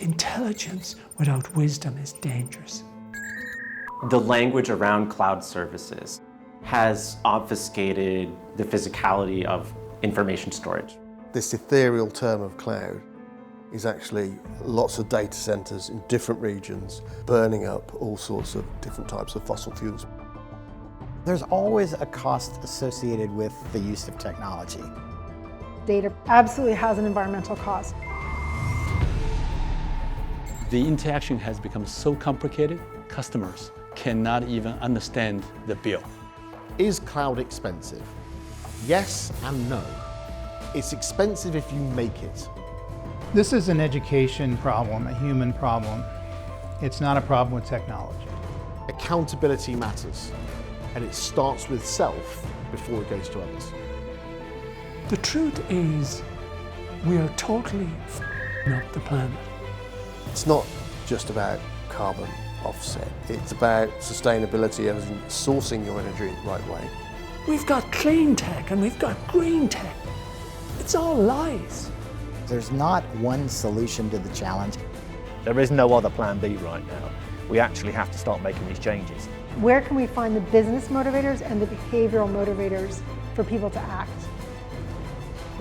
Intelligence without wisdom is dangerous. The language around cloud services has obfuscated the physicality of information storage. This ethereal term of cloud is actually lots of data centers in different regions burning up all sorts of different types of fossil fuels. There's always a cost associated with the use of technology. Data absolutely has an environmental cost. The interaction has become so complicated, customers cannot even understand the bill. Is cloud expensive? Yes and no. It's expensive if you make it. This is an education problem, a human problem. It's not a problem with technology. Accountability matters, and it starts with self before it goes to others. The truth is, we are totally f***ing up the planet. It's not just about carbon offset, it's about sustainability and sourcing your energy the right way. We've got clean tech and we've got green tech. It's all lies. There's not one solution to the challenge. There is no other plan B right now. We actually have to start making these changes. Where can we find the business motivators and the behavioral motivators for people to act?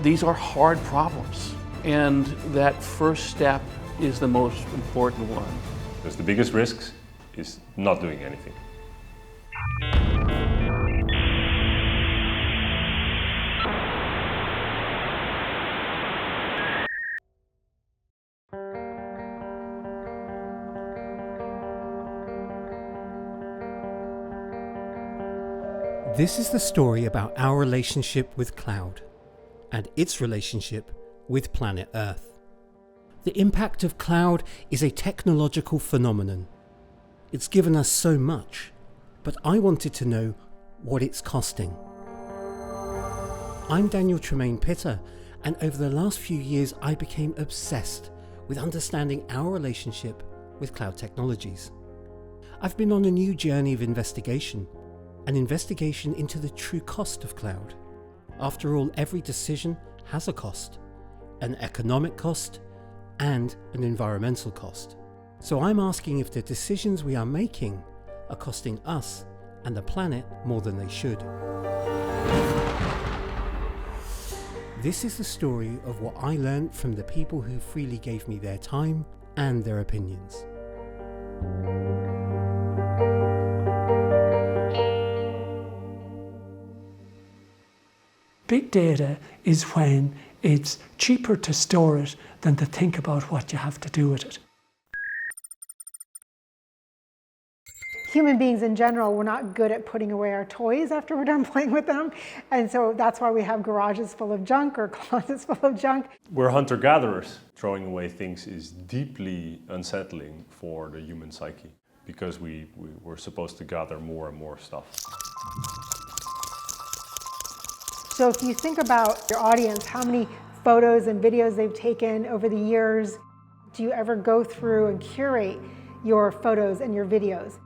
These are hard problems, and that first step is the most important one. Because the biggest risk is not doing anything. This is the story about our relationship with cloud and its relationship with planet Earth. The impact of cloud is a technological phenomenon. It's given us so much, but I wanted to know what it's costing. I'm Daniel Tremaine-Pitter, and over the last few years I became obsessed with understanding our relationship with cloud technologies. I've been on a new journey of investigation, an investigation into the true cost of cloud. After all, every decision has a cost, an economic cost and an environmental cost. So I'm asking if the decisions we are making are costing us and the planet more than they should. This is the story of what I learned from the people who freely gave me their time and their opinions. Big data is when it's cheaper to store it than to think about what you have to do with it. Human beings in general, we're not good at putting away our toys after we're done playing with them. And so that's why we have garages full of junk or closets full of junk. We're hunter-gatherers. Throwing away things is deeply unsettling for the human psyche because we're supposed to gather more and more stuff. So if you think about your audience, how many photos and videos they've taken over the years, do you ever go through and curate your photos and your videos?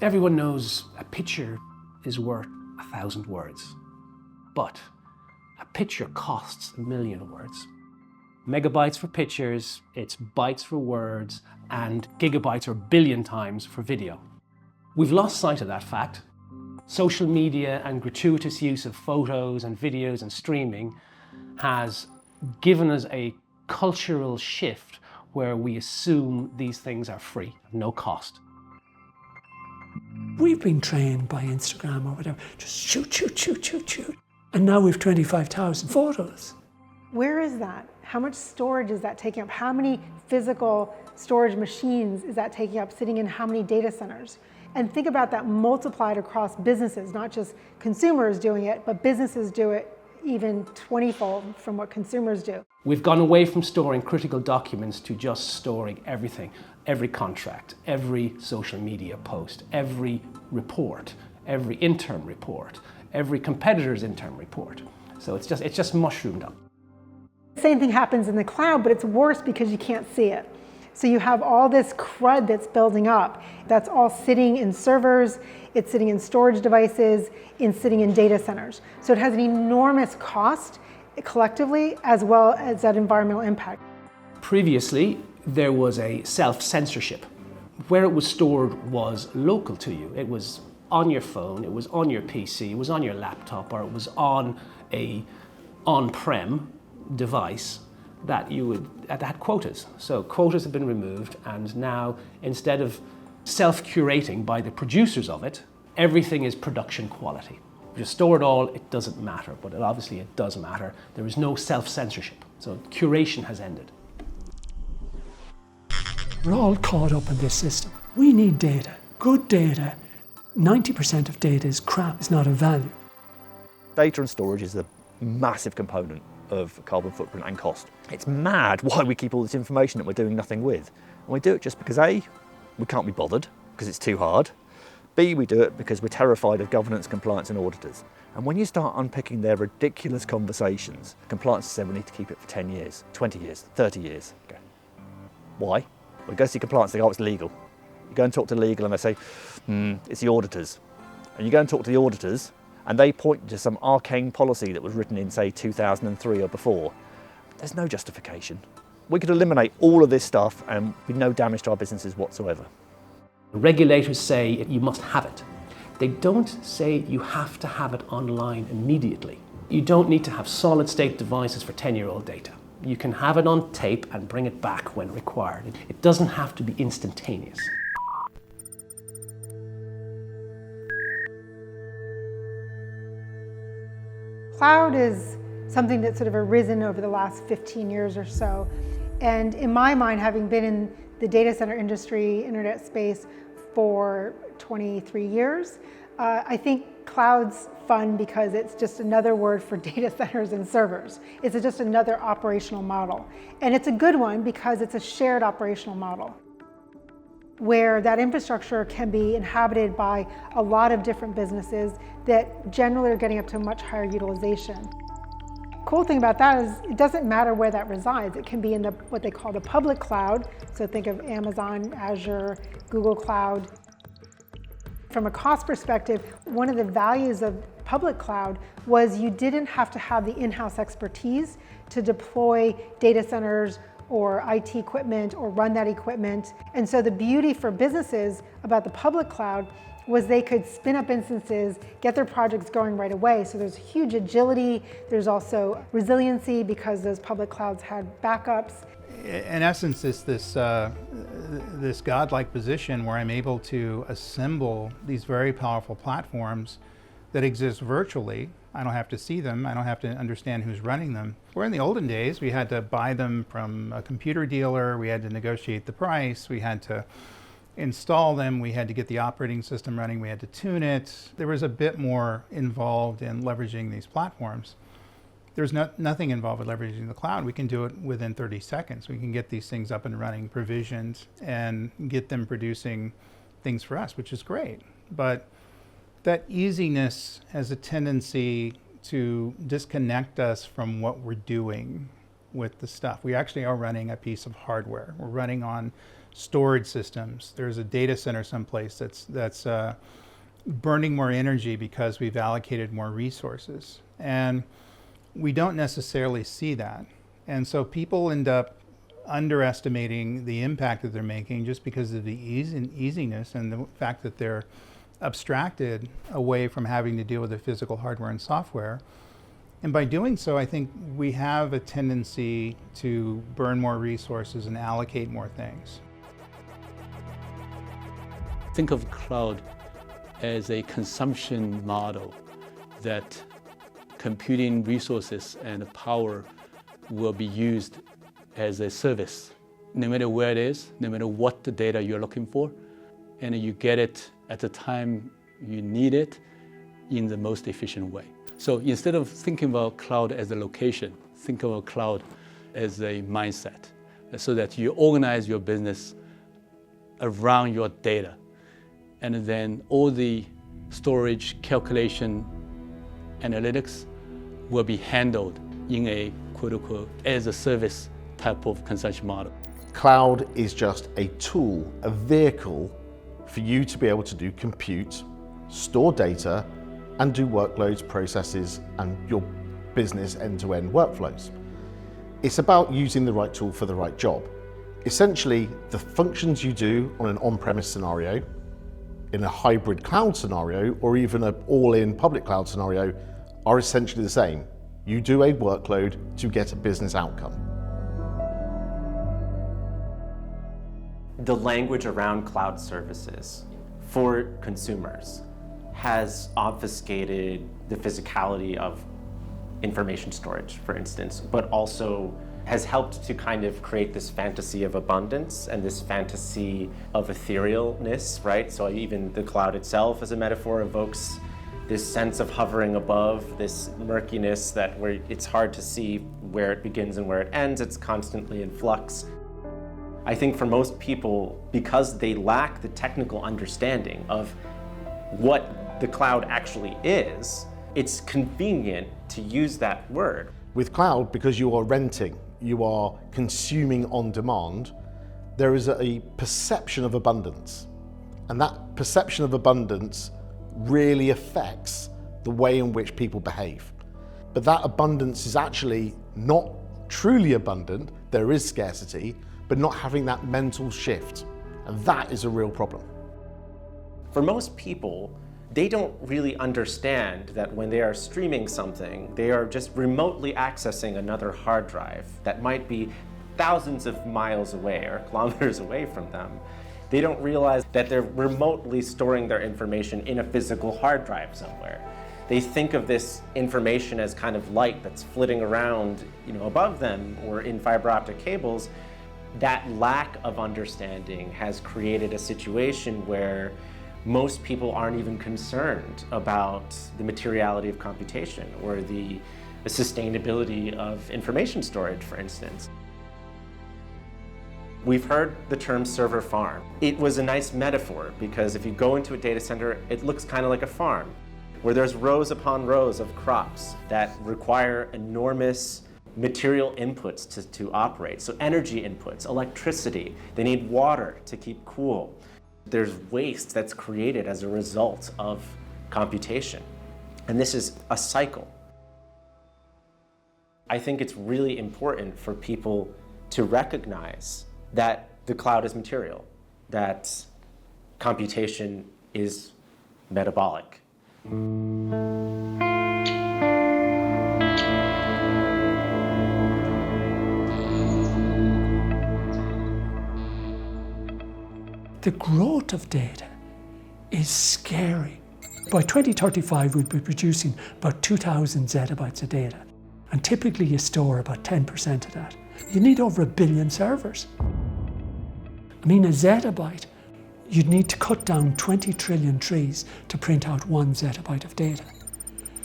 Everyone knows a picture is worth 1,000 words, but a picture costs 1,000,000 words. Megabytes for pictures, it's bytes for words, and gigabytes or billion times for video. We've lost sight of that fact. Social media and gratuitous use of photos and videos and streaming has given us a cultural shift where we assume these things are free, no cost. We've been trained by Instagram or whatever, just shoot, shoot, shoot, shoot, shoot. And now we've 25,000 photos. Where is that? How much storage is that taking up? How many physical storage machines is that taking up, sitting in how many data centers? And think about that multiplied across businesses, not just consumers doing it, but businesses do it even 20-fold from what consumers do. We've gone away from storing critical documents to just storing everything, every contract, every social media post, every report, every intern report, every competitor's intern report. So it's just mushroomed up. The same thing happens in the cloud, but it's worse because you can't see it. So you have all this crud that's building up. That's all sitting in servers, it's sitting in storage devices, it's sitting in data centers. So it has an enormous cost collectively as well as that environmental impact. Previously, there was a self-censorship. Where it was stored was local to you. It was on your phone, it was on your PC, it was on your laptop, or it was on a on-prem device that had quotas. So quotas have been removed, and now instead of self-curating by the producers of it, everything is production quality. If you store it all, it doesn't matter, but obviously it does matter. There is no self-censorship, so curation has ended. We're all caught up in this system. We need data, good data. 90% of data is crap, it's not of value. Data and storage is a massive component of carbon footprint and cost. It's mad why we keep all this information that we're doing nothing with. And we do it just because A, we can't be bothered because it's too hard. B, we do it because we're terrified of governance, compliance and auditors. And when you start unpicking their ridiculous conversations, compliance said we need to keep it for 10 years, 20 years, 30 years. Okay. Why? Well, you go see compliance, they go, oh, it's legal. You go and talk to legal and they say, it's the auditors. And you go and talk to the auditors and they point to some arcane policy that was written in, say, 2003 or before. There's no justification. We could eliminate all of this stuff and with no damage to our businesses whatsoever. Regulators say you must have it. They don't say you have to have it online immediately. You don't need to have solid-state devices for 10-year-old data. You can have it on tape and bring it back when required. It doesn't have to be instantaneous. Cloud is something that's sort of arisen over the last 15 years or so. And in my mind, having been in the data center industry, internet space for 23 years, I think cloud's fun because it's just another word for data centers and servers. It's just another operational model. And it's a good one because it's a shared operational model where that infrastructure can be inhabited by a lot of different businesses that generally are getting up to a much higher utilization. Cool thing about that is it doesn't matter where that resides. It can be in what they call the public cloud. So think of Amazon, Azure, Google Cloud. From a cost perspective, one of the values of public cloud was you didn't have to have the in-house expertise to deploy data centers or IT equipment or run that equipment. And so the beauty for businesses about the public cloud was they could spin up instances, get their projects going right away. So there's huge agility. There's also resiliency because those public clouds had backups. In essence, it's this godlike position where I'm able to assemble these very powerful platforms that exist virtually. I don't have to see them. I don't have to understand who's running them. Where in the olden days, we had to buy them from a computer dealer. We had to negotiate the price. We had to install them. We had to get the operating system running. We had to tune it. There was a bit more involved in leveraging these platforms. There's nothing involved with leveraging the cloud. We can do it within 30 seconds. We can get these things up and running, provisioned, and get them producing things for us, which is great. But that easiness has a tendency to disconnect us from what we're doing with the stuff. We actually are running a piece of hardware. We're running on storage systems. There's a data center someplace that's burning more energy because we've allocated more resources. And we don't necessarily see that. And so people end up underestimating the impact that they're making just because of the easiness and the fact that they're abstracted away from having to deal with the physical hardware and software. And by doing so, I think we have a tendency to burn more resources and allocate more things. Think of cloud as a consumption model that computing resources and power will be used as a service, no matter where it is, no matter what the data you're looking for, and you get it at the time you need it in the most efficient way. So instead of thinking about cloud as a location, think about cloud as a mindset, so that you organize your business around your data. And then all the storage, calculation, analytics will be handled in a quote-unquote as a service type of consumption model. Cloud is just a tool, a vehicle for you to be able to do compute, store data, and do workloads, processes, and your business end-to-end workflows. It's about using the right tool for the right job. Essentially, the functions you do on an on-premise scenario, in a hybrid cloud scenario, or even an all-in public cloud scenario, are essentially the same. You do a workload to get a business outcome. The language around cloud services for consumers has obfuscated the physicality of information storage, for instance, but also has helped to kind of create this fantasy of abundance and this fantasy of etherealness, right? So even the cloud itself as a metaphor evokes this sense of hovering above, this murkiness that where it's hard to see where it begins and where it ends. It's constantly in flux. I think for most people, because they lack the technical understanding of what the cloud actually is, it's convenient to use that word. With cloud, because you are renting, you are consuming on demand, there is a perception of abundance. And that perception of abundance really affects the way in which people behave. But that abundance is actually not truly abundant. There is scarcity, but not having that mental shift. And that is a real problem. For most people, they don't really understand that when they are streaming something, they are just remotely accessing another hard drive that might be thousands of miles away or kilometers away from them. They don't realize that they're remotely storing their information in a physical hard drive somewhere. They think of this information as kind of light that's flitting around, above them or in fiber optic cables. That lack of understanding has created a situation where most people aren't even concerned about the materiality of computation or the sustainability of information storage, for instance. We've heard the term server farm. It was a nice metaphor because if you go into a data center, it looks kind of like a farm where there's rows upon rows of crops that require enormous material inputs to operate. So energy inputs, electricity, they need water to keep cool. There's waste that's created as a result of computation. And this is a cycle. I think it's really important for people to recognize that the cloud is material, that computation is metabolic. The growth of data is scary. By 2035, we'll be producing about 2,000 zettabytes of data. And typically you store about 10% of that. You need over 1 billion servers. I mean, a zettabyte, you'd need to cut down 20 trillion trees to print out 1 zettabyte of data.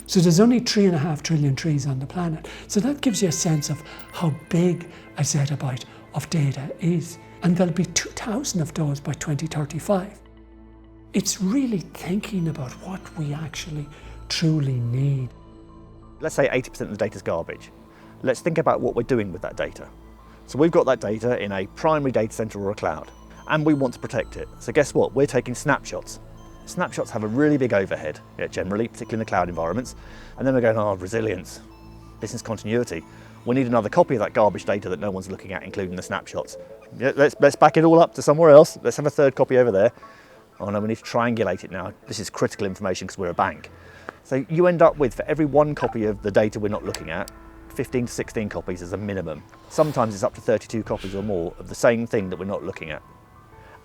So there's only 3.5 trillion trees on the planet. So that gives you a sense of how big a zettabyte of data is. And there'll be 2,000 of those by 2035. It's really thinking about what we actually truly need. Let's say 80% of the data is garbage. Let's think about what we're doing with that data. So we've got that data in a primary data center or a cloud, and we want to protect it. So guess what? We're taking snapshots. Snapshots have a really big overhead, generally, particularly in the cloud environments. And then we're going, resilience, business continuity. We need another copy of that garbage data that no one's looking at, including the snapshots. Let's back it all up to somewhere else. Let's have a third copy over there. Oh no, we need to triangulate it now. This is critical information because we're a bank. So you end up with, for every 1 copy of the data we're not looking at, 15 to 16 copies as a minimum. Sometimes it's up to 32 copies or more of the same thing that we're not looking at.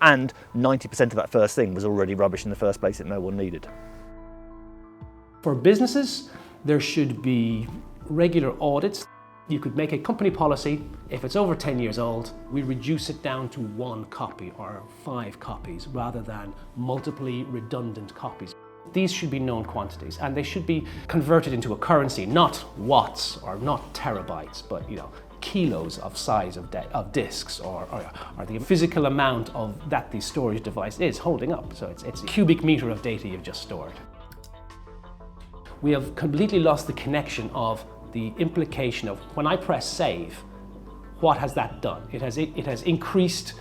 And 90% of that first thing was already rubbish in the first place that no one needed. For businesses, there should be regular audits. You could make a company policy. If it's over 10 years old, we reduce it down to 1 copy or 5 copies rather than multiply redundant copies. These should be known quantities and they should be converted into a currency, not watts or not terabytes, but kilos of size of disks or the physical amount of that the storage device is holding up. So it's a cubic meter of data you've just stored. We have completely lost the connection of the implication of when I press save, what has that done? It has increased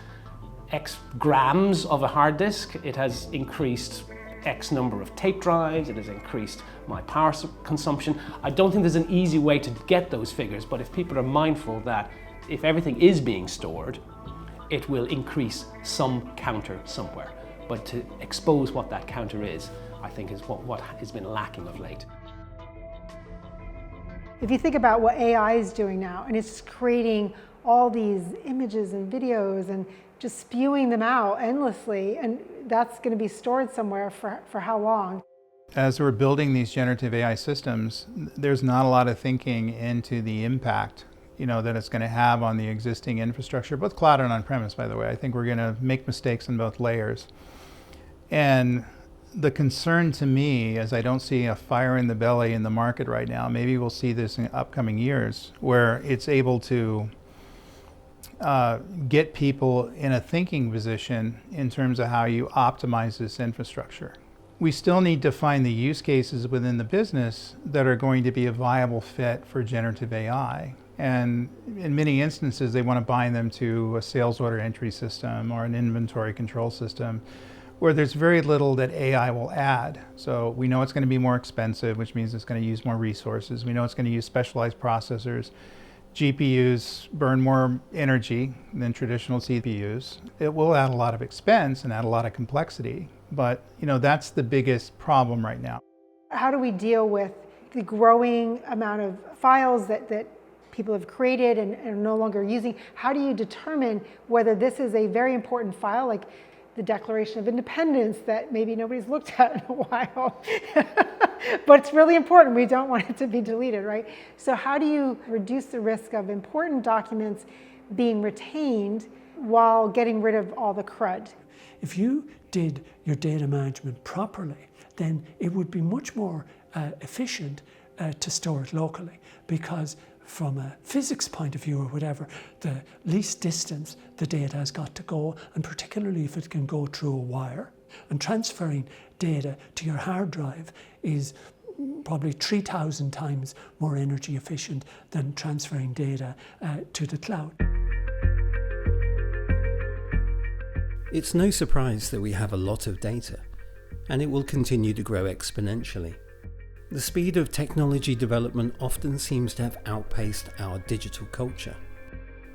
X grams of a hard disk, it has increased X number of tape drives, it has increased my power consumption. I don't think there's an easy way to get those figures, but if people are mindful that if everything is being stored, it will increase some counter somewhere. But to expose what that counter is, I think is what has been lacking of late. If you think about what AI is doing now, and it's creating all these images and videos and just spewing them out endlessly, and that's going to be stored somewhere for how long? As we're building these generative AI systems, there's not a lot of thinking into the impact, that it's going to have on the existing infrastructure, both cloud and on-premise, by the way. I think we're going to make mistakes in both layers. And the concern to me is I don't see a fire in the belly in the market right now. Maybe we'll see this in upcoming years where it's able to get people in a thinking position in terms of how you optimize this infrastructure. We still need to find the use cases within the business that are going to be a viable fit for generative AI. And in many instances, they want to bind them to a sales order entry system or an inventory control system where there's very little that AI will add. So we know it's going to be more expensive, which means it's going to use more resources. We know it's going to use specialized processors. GPUs burn more energy than traditional CPUs. It will add a lot of expense and add a lot of complexity, but that's the biggest problem right now. How do we deal with the growing amount of files that people have created and are no longer using? How do you determine whether this is a very important file, like the Declaration of Independence that maybe nobody's looked at in a while, but it's really important. We don't want it to be deleted, right? So how do you reduce the risk of important documents being retained while getting rid of all the crud? If you did your data management properly, then it would be much more efficient to store it locally, because from a physics point of view or whatever, the least distance the data has got to go, and particularly if it can go through a wire, and transferring data to your hard drive is probably 3,000 times more energy efficient than transferring data to the cloud. It's no surprise that we have a lot of data, and it will continue to grow exponentially. The speed of technology development often seems to have outpaced our digital culture.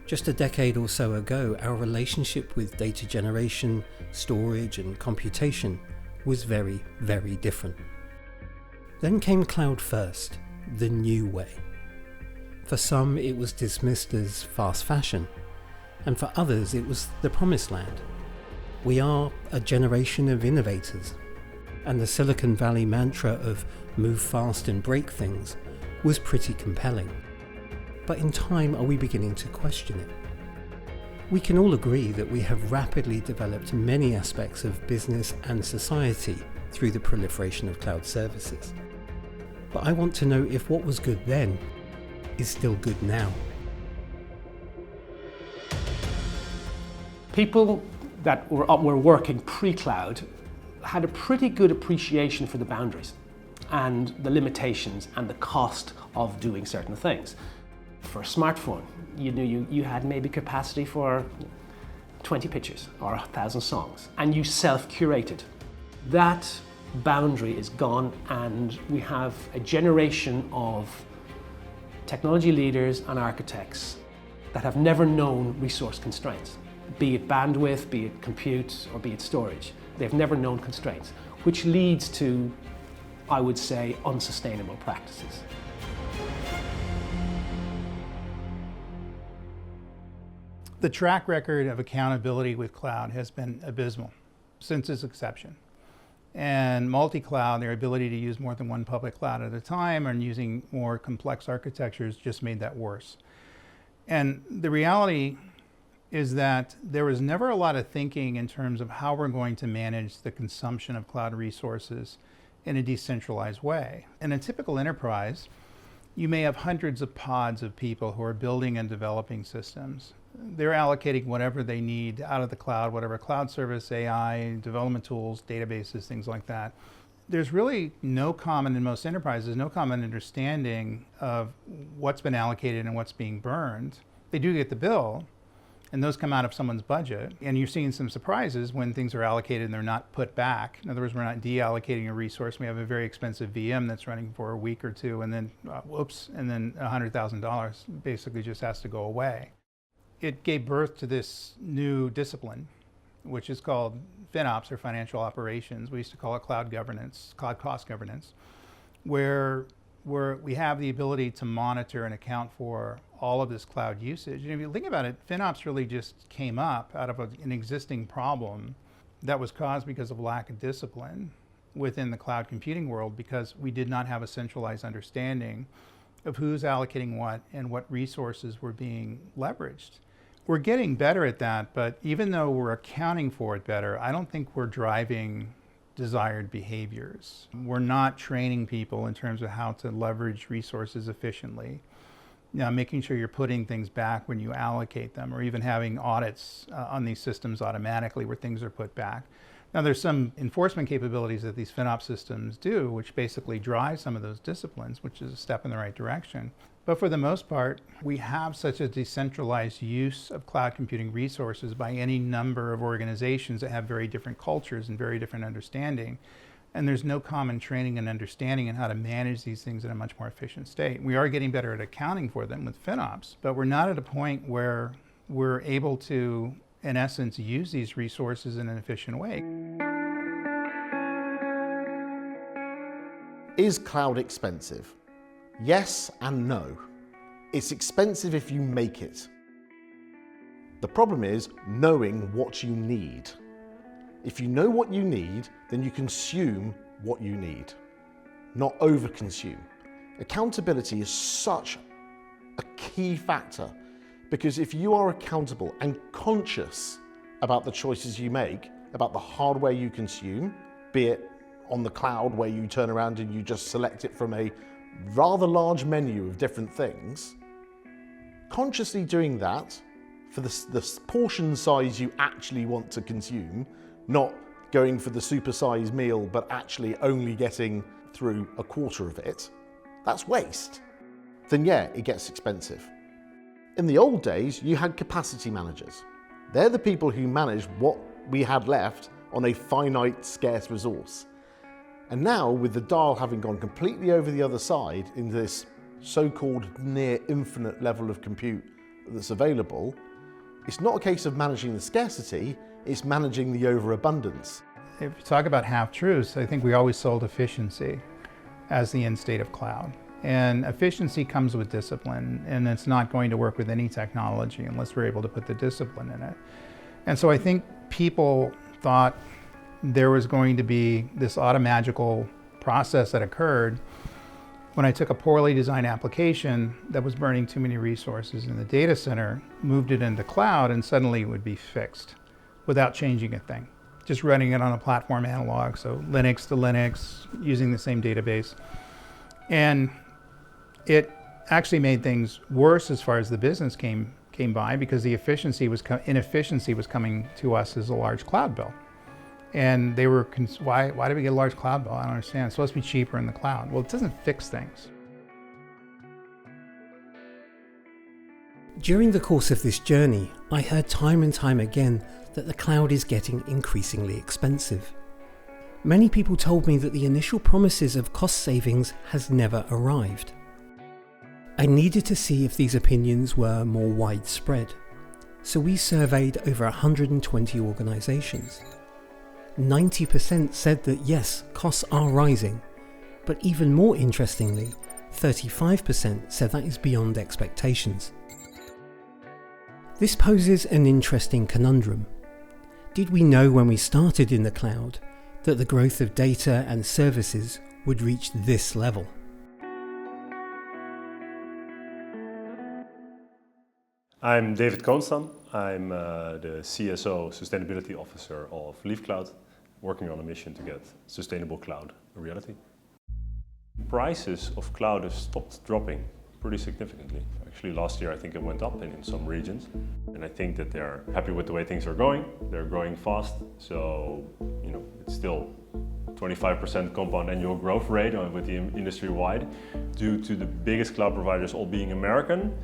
Just a decade or so ago, our relationship with data generation, storage and computation was very, very different. Then came cloud first, the new way. For some it was dismissed as fast fashion, and for others it was the promised land. We are a generation of innovators, and the Silicon Valley mantra of move fast and break things was pretty compelling. But in time, are we beginning to question it? We can all agree that we have rapidly developed many aspects of business and society through the proliferation of cloud services. But I want to know if what was good then is still good now. People that were working pre-cloud had a pretty good appreciation for the boundaries and the limitations and the cost of doing certain things. For a smartphone, you knew you had maybe capacity for 20 pictures or 1,000 songs, and you self-curated. That boundary is gone, and we have a generation of technology leaders and architects that have never known resource constraints, be it bandwidth, be it compute, or be it storage. They've never known constraints, which leads to, I would say, unsustainable practices. The track record of accountability with cloud has been abysmal since its inception. And multi-cloud, their ability to use more than one public cloud at a time and using more complex architectures just made that worse. And the reality is that there was never a lot of thinking in terms of how we're going to manage the consumption of cloud resources in a decentralized way. In a typical enterprise, you may have hundreds of pods of people who are building and developing systems. They're allocating whatever they need out of the cloud, whatever cloud service, AI, development tools, databases, things like that. There's really no common, in most enterprises, no common understanding of what's been allocated and what's being burned. They do get the bill, and those come out of someone's budget. And you're seeing some surprises when things are allocated and they're not put back. In other words, we're not deallocating a resource. We have a very expensive VM that's running for a week or two, and then, whoops, and then $100,000 basically just has to go away. it gave birth to this new discipline, which is called FinOps, or financial operations. We used to call it cloud governance, cloud cost governance, where we have the ability to monitor and account for all of this cloud usage. And if you think about it, FinOps really just came up out of an existing problem that was caused because of lack of discipline within the cloud computing world, because we did not have a centralized understanding of who's allocating what and what resources were being leveraged. We're getting better at that, but even though we're accounting for it better, I don't think we're driving desired behaviors. We're not training people in terms of how to leverage resources efficiently. Making sure you're putting things back when you allocate them, or even having audits on these systems automatically where things are put back. Now, there's some enforcement capabilities that these FinOps systems do, which basically drive some of those disciplines, which is a step in the right direction. But for the most part, we have such a decentralized use of cloud computing resources by any number of organizations that have very different cultures and very different understanding. And there's no common training and understanding in how to manage these things in a much more efficient state. We are getting better at accounting for them with FinOps, but we're not at a point where we're able to, in essence, use these resources in an efficient way. Is cloud expensive? Yes and no. It's expensive if you make it. The problem is knowing what you need. If you know what you need, then you consume what you need, not overconsume. Accountability is such a key factor, because if you are accountable and conscious about the choices you make, about the hardware you consume, be it on the cloud where you turn around and you just select it from a rather large menu of different things, consciously doing that for the portion size you actually want to consume, not going for the supersized meal but actually only getting through a quarter of it, that's waste. Then yeah, it gets expensive. In the old days, you had capacity managers. They're the people who managed what we had left on a finite, scarce resource. And now, with the dial having gone completely over the other side in this so-called near infinite level of compute that's available, it's not a case of managing the scarcity, it's managing the overabundance. If you talk about half-truths, I think we always sold efficiency as the end state of cloud. And efficiency comes with discipline, and it's not going to work with any technology unless we're able to put the discipline in it. And so I think people thought there was going to be this automagical process that occurred when I took a poorly designed application that was burning too many resources in the data center, moved it into cloud, and suddenly it would be fixed without changing a thing. Just running it on a platform analog, so Linux to Linux, using the same database. And it actually made things worse as far as the business came by, because the inefficiency was coming to us as a large cloud bill. And they were, why did we get a large cloud bill? I don't understand. It's supposed to be cheaper in the cloud. Well, it doesn't fix things. During the course of this journey, I heard time and time again that the cloud is getting increasingly expensive. Many people told me that the initial promises of cost savings has never arrived. I needed to see if these opinions were more widespread, so we surveyed over 120 organisations. 90% said that yes, costs are rising, but even more interestingly, 35% said that is beyond expectations. This poses an interesting conundrum. Did we know when we started in the cloud that the growth of data and services would reach this level? I'm David Koonstam. I'm the CSO, Sustainability Officer of Leaf Cloud, working on a mission to get sustainable cloud a reality. Prices of cloud have stopped dropping pretty significantly. Actually, last year I think it went up in some regions, and I think that they're happy with the way things are going. They're growing fast, so it's still 25% compound annual growth rate with the industry-wide, due to the biggest cloud providers all being American.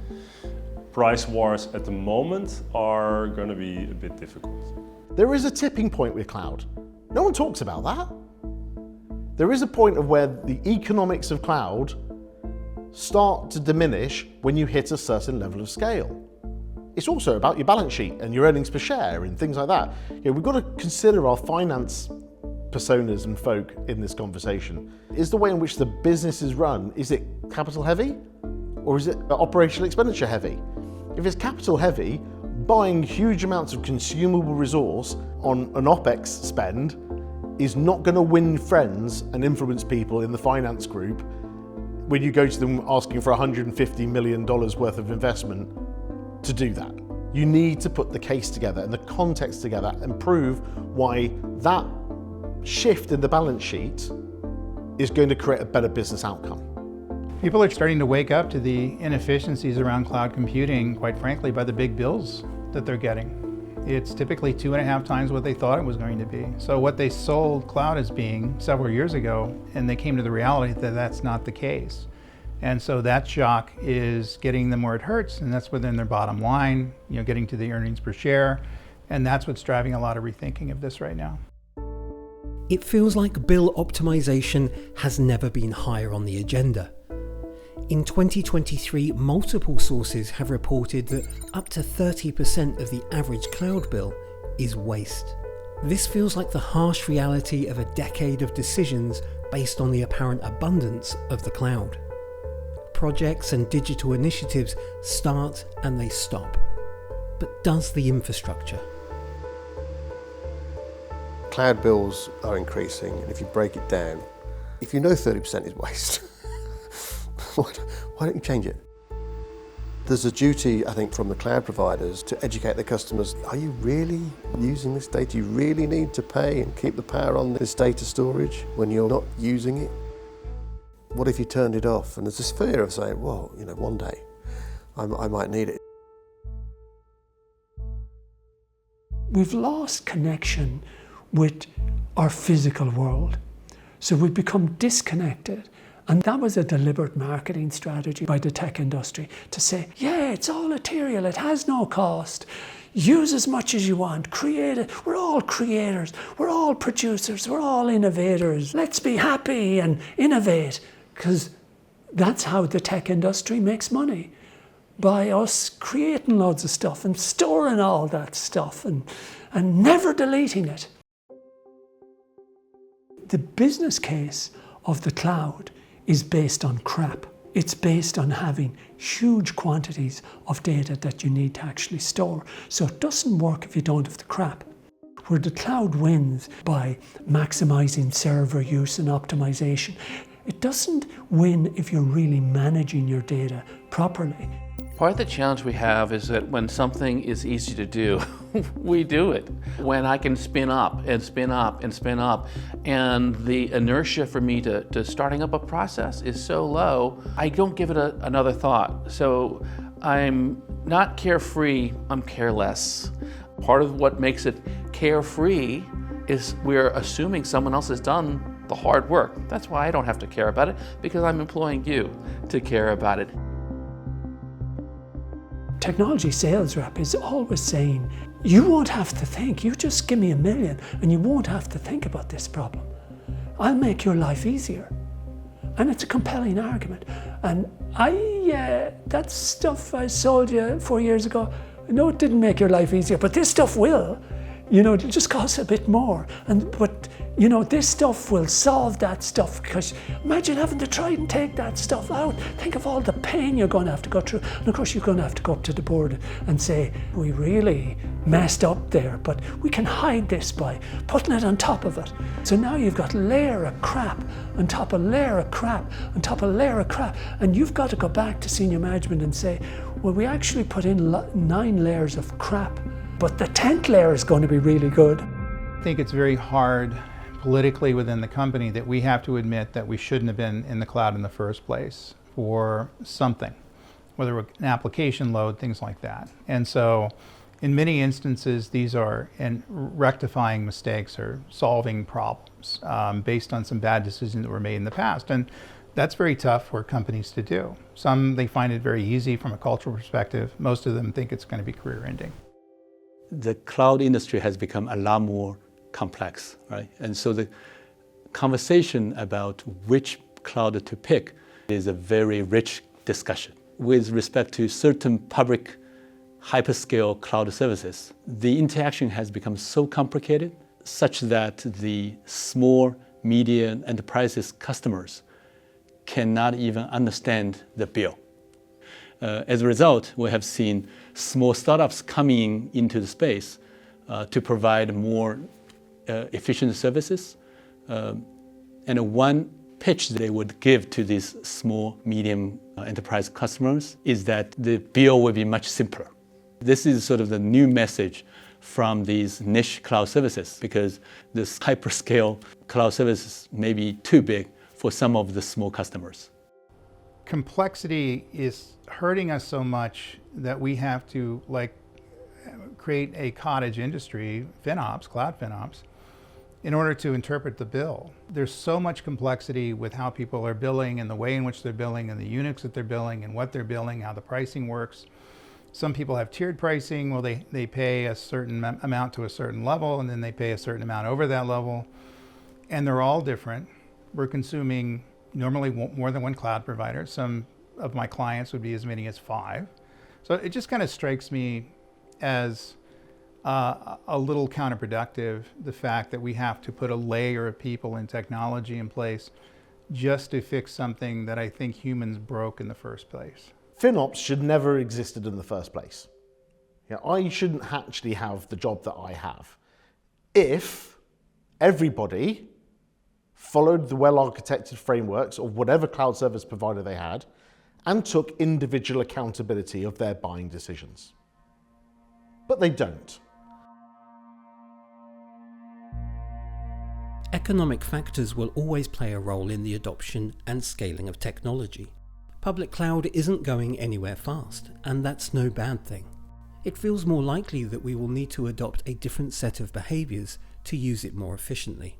Price wars at the moment are going to be a bit difficult. There is a tipping point with cloud. No one talks about that. There is a point of where the economics of cloud start to diminish when you hit a certain level of scale. It's also about your balance sheet and your earnings per share and things like that. We've got to consider our finance personas and folk in this conversation. Is the way in which the business is run, is it capital heavy or is it operational expenditure heavy? If it's capital heavy, buying huge amounts of consumable resource on an OPEX spend is not going to win friends and influence people in the finance group when you go to them asking for $150 million worth of investment to do that. You need to put the case together and the context together and prove why that shift in the balance sheet is going to create a better business outcome. People are starting to wake up to the inefficiencies around cloud computing, quite frankly, by the big bills that they're getting. It's typically 2.5 times what they thought it was going to be. So what they sold cloud as being several years ago, and they came to the reality that that's not the case. And so that shock is getting them where it hurts, and that's within their bottom line, getting to the earnings per share. And that's what's driving a lot of rethinking of this right now. It feels like bill optimization has never been higher on the agenda. In 2023, multiple sources have reported that up to 30% of the average cloud bill is waste. This feels like the harsh reality of a decade of decisions based on the apparent abundance of the cloud. Projects and digital initiatives start and they stop. But does the infrastructure? Cloud bills are increasing, and if you break it down, if you know 30% is waste, why don't you change it? There's a duty, I think, from the cloud providers to educate their customers. Are you really using this data? You really need to pay and keep the power on this data storage when you're not using it? What if you turned it off? And there's this fear of saying, well, one day I might need it. We've lost connection with our physical world. So we've become disconnected. And that was a deliberate marketing strategy by the tech industry to say, yeah, it's all material, it has no cost. Use as much as you want, create it. We're all creators, we're all producers, we're all innovators. Let's be happy and innovate, because that's how the tech industry makes money. By us creating loads of stuff and storing all that stuff and never deleting it. The business case of the cloud is based on crap. It's based on having huge quantities of data that you need to actually store. So it doesn't work if you don't have the crap. Where the cloud wins by maximizing server use and optimization, it doesn't win if you're really managing your data properly. Part of the challenge we have is that when something is easy to do, we do it. When I can spin up and spin up and spin up, and the inertia for me to starting up a process is so low, I don't give it another thought. So I'm not carefree, I'm careless. Part of what makes it carefree is we're assuming someone else has done the hard work. That's why I don't have to care about it, because I'm employing you to care about it. Technology sales rep is always saying, you won't have to think, you just give me $1 million and you won't have to think about this problem. I'll make your life easier. And it's a compelling argument. And that stuff I sold you 4 years ago, no, it didn't make your life easier, but this stuff will. It'll just cost a bit more. But this stuff will solve that stuff, because imagine having to try and take that stuff out. Think of all the pain you're going to have to go through. And of course, you're going to have to go up to the board and say, we really messed up there, but we can hide this by putting it on top of it. So now you've got layer of crap on top of layer of crap on top of layer of crap. And you've got to go back to senior management and say, well, we actually put in 9 layers of crap, but the 10th layer is going to be really good. I think it's very hard politically within the company that we have to admit that we shouldn't have been in the cloud in the first place for something, whether an application load, things like that. And so in many instances, these are rectifying mistakes or solving problems based on some bad decisions that were made in the past. And that's very tough for companies to do. Some, they find it very easy from a cultural perspective. Most of them think it's going to be career ending. The cloud industry has become a lot more complex, right? And so the conversation about which cloud to pick is a very rich discussion. With respect to certain public hyperscale cloud services, the interaction has become so complicated such that the small, medium enterprises customers cannot even understand the bill. As a result, we have seen small startups coming into the space to provide more efficient services. And one pitch they would give to these small, medium enterprise customers is that the bill will be much simpler. This is sort of the new message from these niche cloud services, because this hyperscale cloud services may be too big for some of the small customers. Complexity is hurting us so much that we have to create a cottage industry, FinOps, cloud FinOps, in order to interpret the bill. There's so much complexity with how people are billing and the way in which they're billing and the units that they're billing and what they're billing, how the pricing works. Some people have tiered pricing. Well, they pay a certain amount to a certain level, and then they pay a certain amount over that level. And they're all different. We're consuming normally more than one cloud provider. Some of my clients would be as many as 5. So it just kind of strikes me as a little counterproductive, the fact that we have to put a layer of people and technology in place just to fix something that I think humans broke in the first place. FinOps should never existed in the first place. I shouldn't actually have the job that I have if everybody followed the well-architected frameworks of whatever cloud service provider they had and took individual accountability of their buying decisions. But they don't. Economic factors will always play a role in the adoption and scaling of technology. Public cloud isn't going anywhere fast, and that's no bad thing. It feels more likely that we will need to adopt a different set of behaviours to use it more efficiently.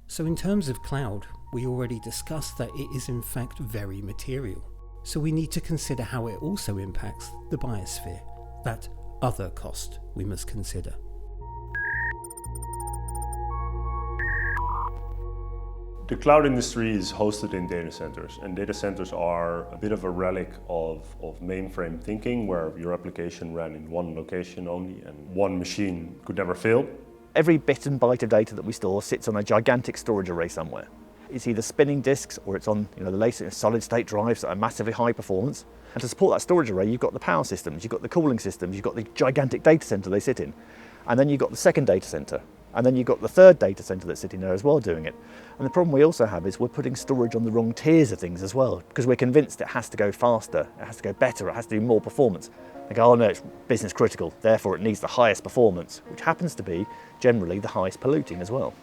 So in terms of cloud, we already discussed that it is in fact very material. So we need to consider how it also impacts the biosphere, that other cost we must consider. The cloud industry is hosted in data centers, and data centers are a bit of a relic of mainframe thinking, where your application ran in one location only and one machine could never fail. Every bit and byte of data that we store sits on a gigantic storage array somewhere. It's either spinning disks or it's on the latest solid state drives that are massively high performance. And to support that storage array, you've got the power systems, you've got the cooling systems, you've got the gigantic data center they sit in. And then you've got the second data center. And then you've got the third data center that's sitting there as well doing it. And the problem we also have is we're putting storage on the wrong tiers of things as well, because we're convinced it has to go faster, it has to go better, it has to do more performance. They go, oh no, it's business critical, therefore it needs the highest performance, which happens to be generally the highest polluting as well.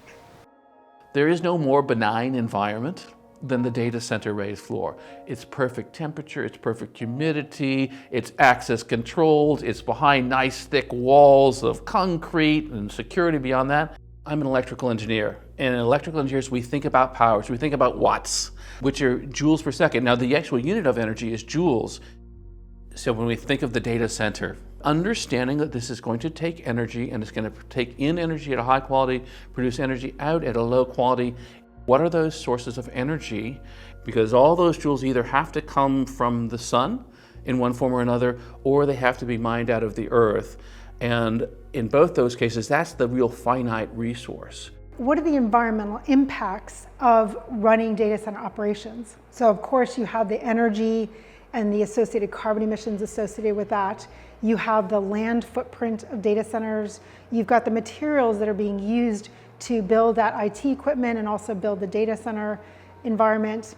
There is no more benign environment than the data center raised floor. It's perfect temperature, it's perfect humidity, it's access controlled, it's behind nice thick walls of concrete and security beyond that. I'm an electrical engineer, and in electrical engineers we think about powers, we think about watts, which are joules per second. Now the actual unit of energy is joules. So when we think of the data center, understanding that this is going to take energy and it's going to take in energy at a high quality, produce energy out at a low quality. What are those sources of energy? Because all those joules either have to come from the sun in one form or another, or they have to be mined out of the earth. And in both those cases, that's the real finite resource. What are the environmental impacts of running data center operations? So of course you have the energy and the associated carbon emissions associated with that. You have the land footprint of data centers. You've got the materials that are being used to build that IT equipment and also build the data center environment.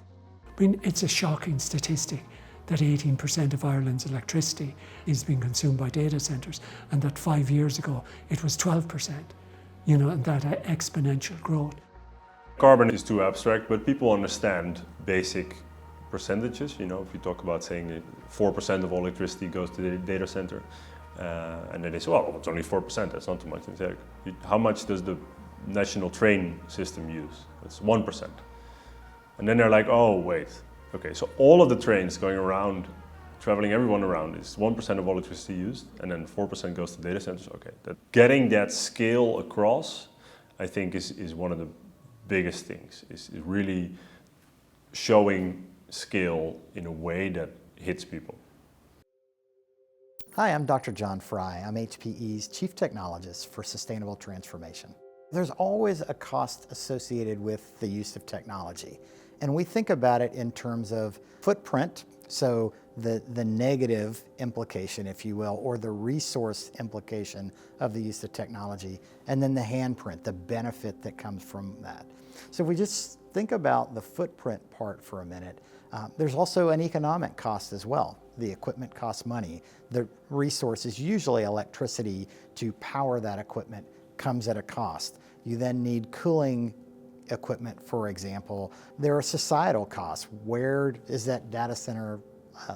I mean, it's a shocking statistic that 18% of Ireland's electricity is being consumed by data centers, and that 5 years ago it was 12%, and that exponential growth. Carbon is too abstract, but people understand basic percentages. If you talk about saying 4% of all electricity goes to the data center, and then they say, well, it's only 4%, that's not too much. They say, how much does the national train system use? It's 1%. And then they're like, oh, wait. Okay, so all of the trains going around, traveling everyone around, is 1% of all electricity used, and then 4% goes to data centers. Okay, getting that scale across, I think, is one of the biggest things, is really showing scale in a way that hits people. Hi, I'm Dr. John Fry. I'm HPE's Chief Technologist for Sustainable Transformation. There's always a cost associated with the use of technology. And we think about it in terms of footprint, so the negative implication, if you will, or the resource implication of the use of technology, and then the handprint, the benefit that comes from that. So if we just think about the footprint part for a minute, there's also an economic cost as well. The equipment costs money. The resources, usually electricity, to power that equipment comes at a cost. You then need cooling equipment, for example. There are societal costs. Where is that data center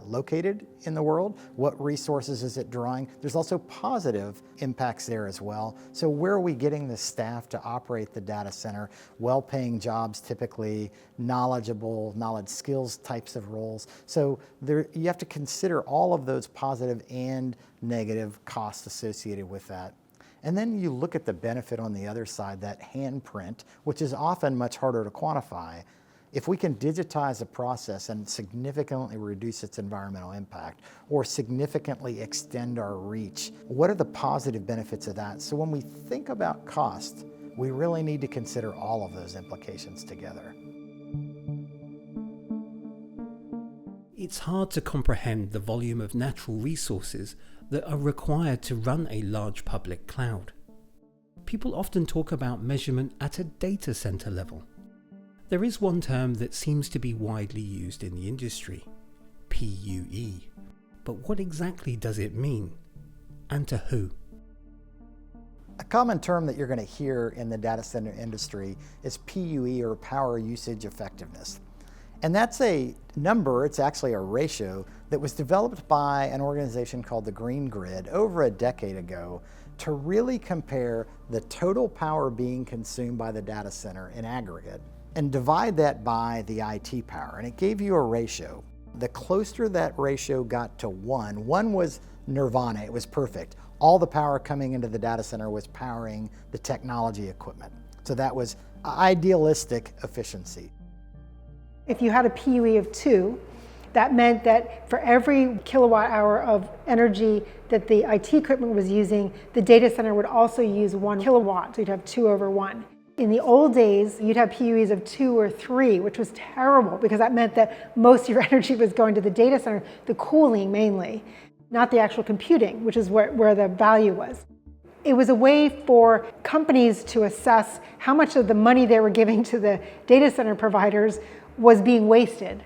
located in the world? What resources is it drawing? There's also positive impacts there as well. So where are we getting the staff to operate the data center? Well-paying jobs, typically knowledgeable, knowledge skills types of roles. So you have to consider all of those positive and negative costs associated with that. And then you look at the benefit on the other side, that handprint, which is often much harder to quantify. If we can digitize a process and significantly reduce its environmental impact or significantly extend our reach, what are the positive benefits of that? So when we think about cost, we really need to consider all of those implications together. It's hard to comprehend the volume of natural resources that are required to run a large public cloud. People often talk about measurement at a data center level. There is one term that seems to be widely used in the industry, PUE. But what exactly does it mean? And to who? A common term that you're going to hear in the data center industry is PUE, or power usage effectiveness. And that's a number, it's actually a ratio, that was developed by an organization called the Green Grid over a decade ago to really compare the total power being consumed by the data center in aggregate and divide that by the IT power. And it gave you a ratio. The closer that ratio got to 1 was nirvana, it was perfect. All the power coming into the data center was powering the technology equipment. So that was idealistic efficiency. If you had a PUE of 2, that meant that for every kilowatt hour of energy that the IT equipment was using, the data center would also use 1 kilowatt, so you'd have 2 over 1. In the old days, you'd have PUEs of 2 or 3, which was terrible because that meant that most of your energy was going to the data center, the cooling mainly, not the actual computing, which is where the value was. It was a way for companies to assess how much of the money they were giving to the data center providers was being wasted.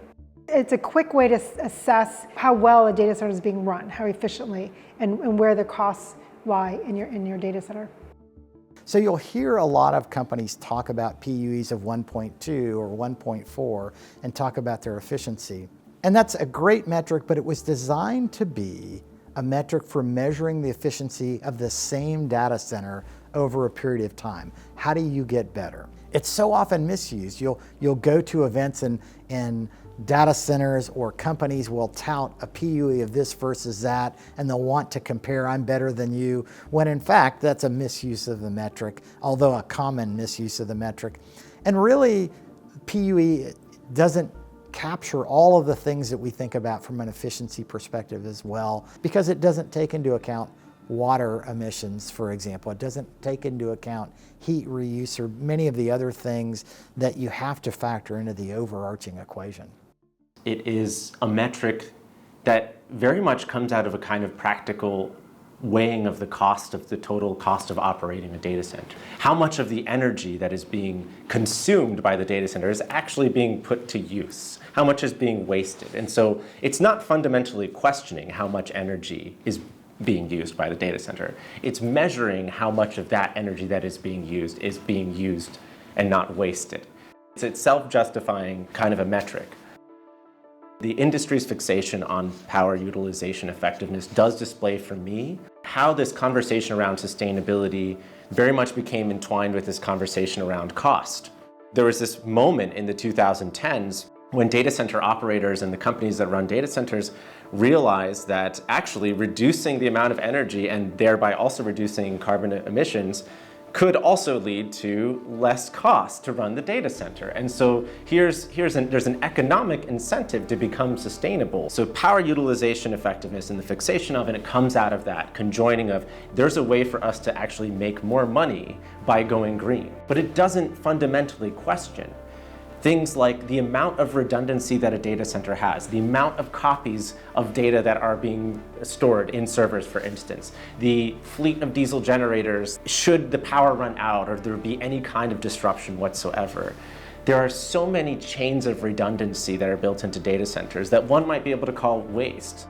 It's a quick way to assess how well a data center is being run, how efficiently, and where the costs lie in your data center. So you'll hear a lot of companies talk about PUEs of 1.2 or 1.4 and talk about their efficiency. And that's a great metric, but it was designed to be a metric for measuring the efficiency of the same data center over a period of time. How do you get better? It's so often misused. You'll go to events and data centers or companies will tout a PUE of this versus that, and they'll want to compare, I'm better than you, when in fact that's a misuse of the metric, although a common misuse of the metric. And really, PUE doesn't capture all of the things that we think about from an efficiency perspective as well, because it doesn't take into account water emissions, for example. It doesn't take into account heat reuse or many of the other things that you have to factor into the overarching equation. It is a metric that very much comes out of a kind of practical weighing of the cost of the total cost of operating a data center. How much of the energy that is being consumed by the data center is actually being put to use? How much is being wasted? And so it's not fundamentally questioning how much energy is being used by the data center. It's measuring how much of that energy that is being used and not wasted. It's a self-justifying kind of a metric. The industry's fixation on power utilization effectiveness does display for me how this conversation around sustainability very much became entwined with this conversation around cost. There was this moment in the 2010s when data center operators and the companies that run data centers realized that actually reducing the amount of energy and thereby also reducing carbon emissions could also lead to less cost to run the data center. And so there's an economic incentive to become sustainable. So power utilization effectiveness and the fixation of it comes out of that conjoining of there's a way for us to actually make more money by going green. But it doesn't fundamentally question things like the amount of redundancy that a data center has, the amount of copies of data that are being stored in servers, for instance, the fleet of diesel generators, should the power run out or there be any kind of disruption whatsoever. There are so many chains of redundancy that are built into data centers that one might be able to call waste.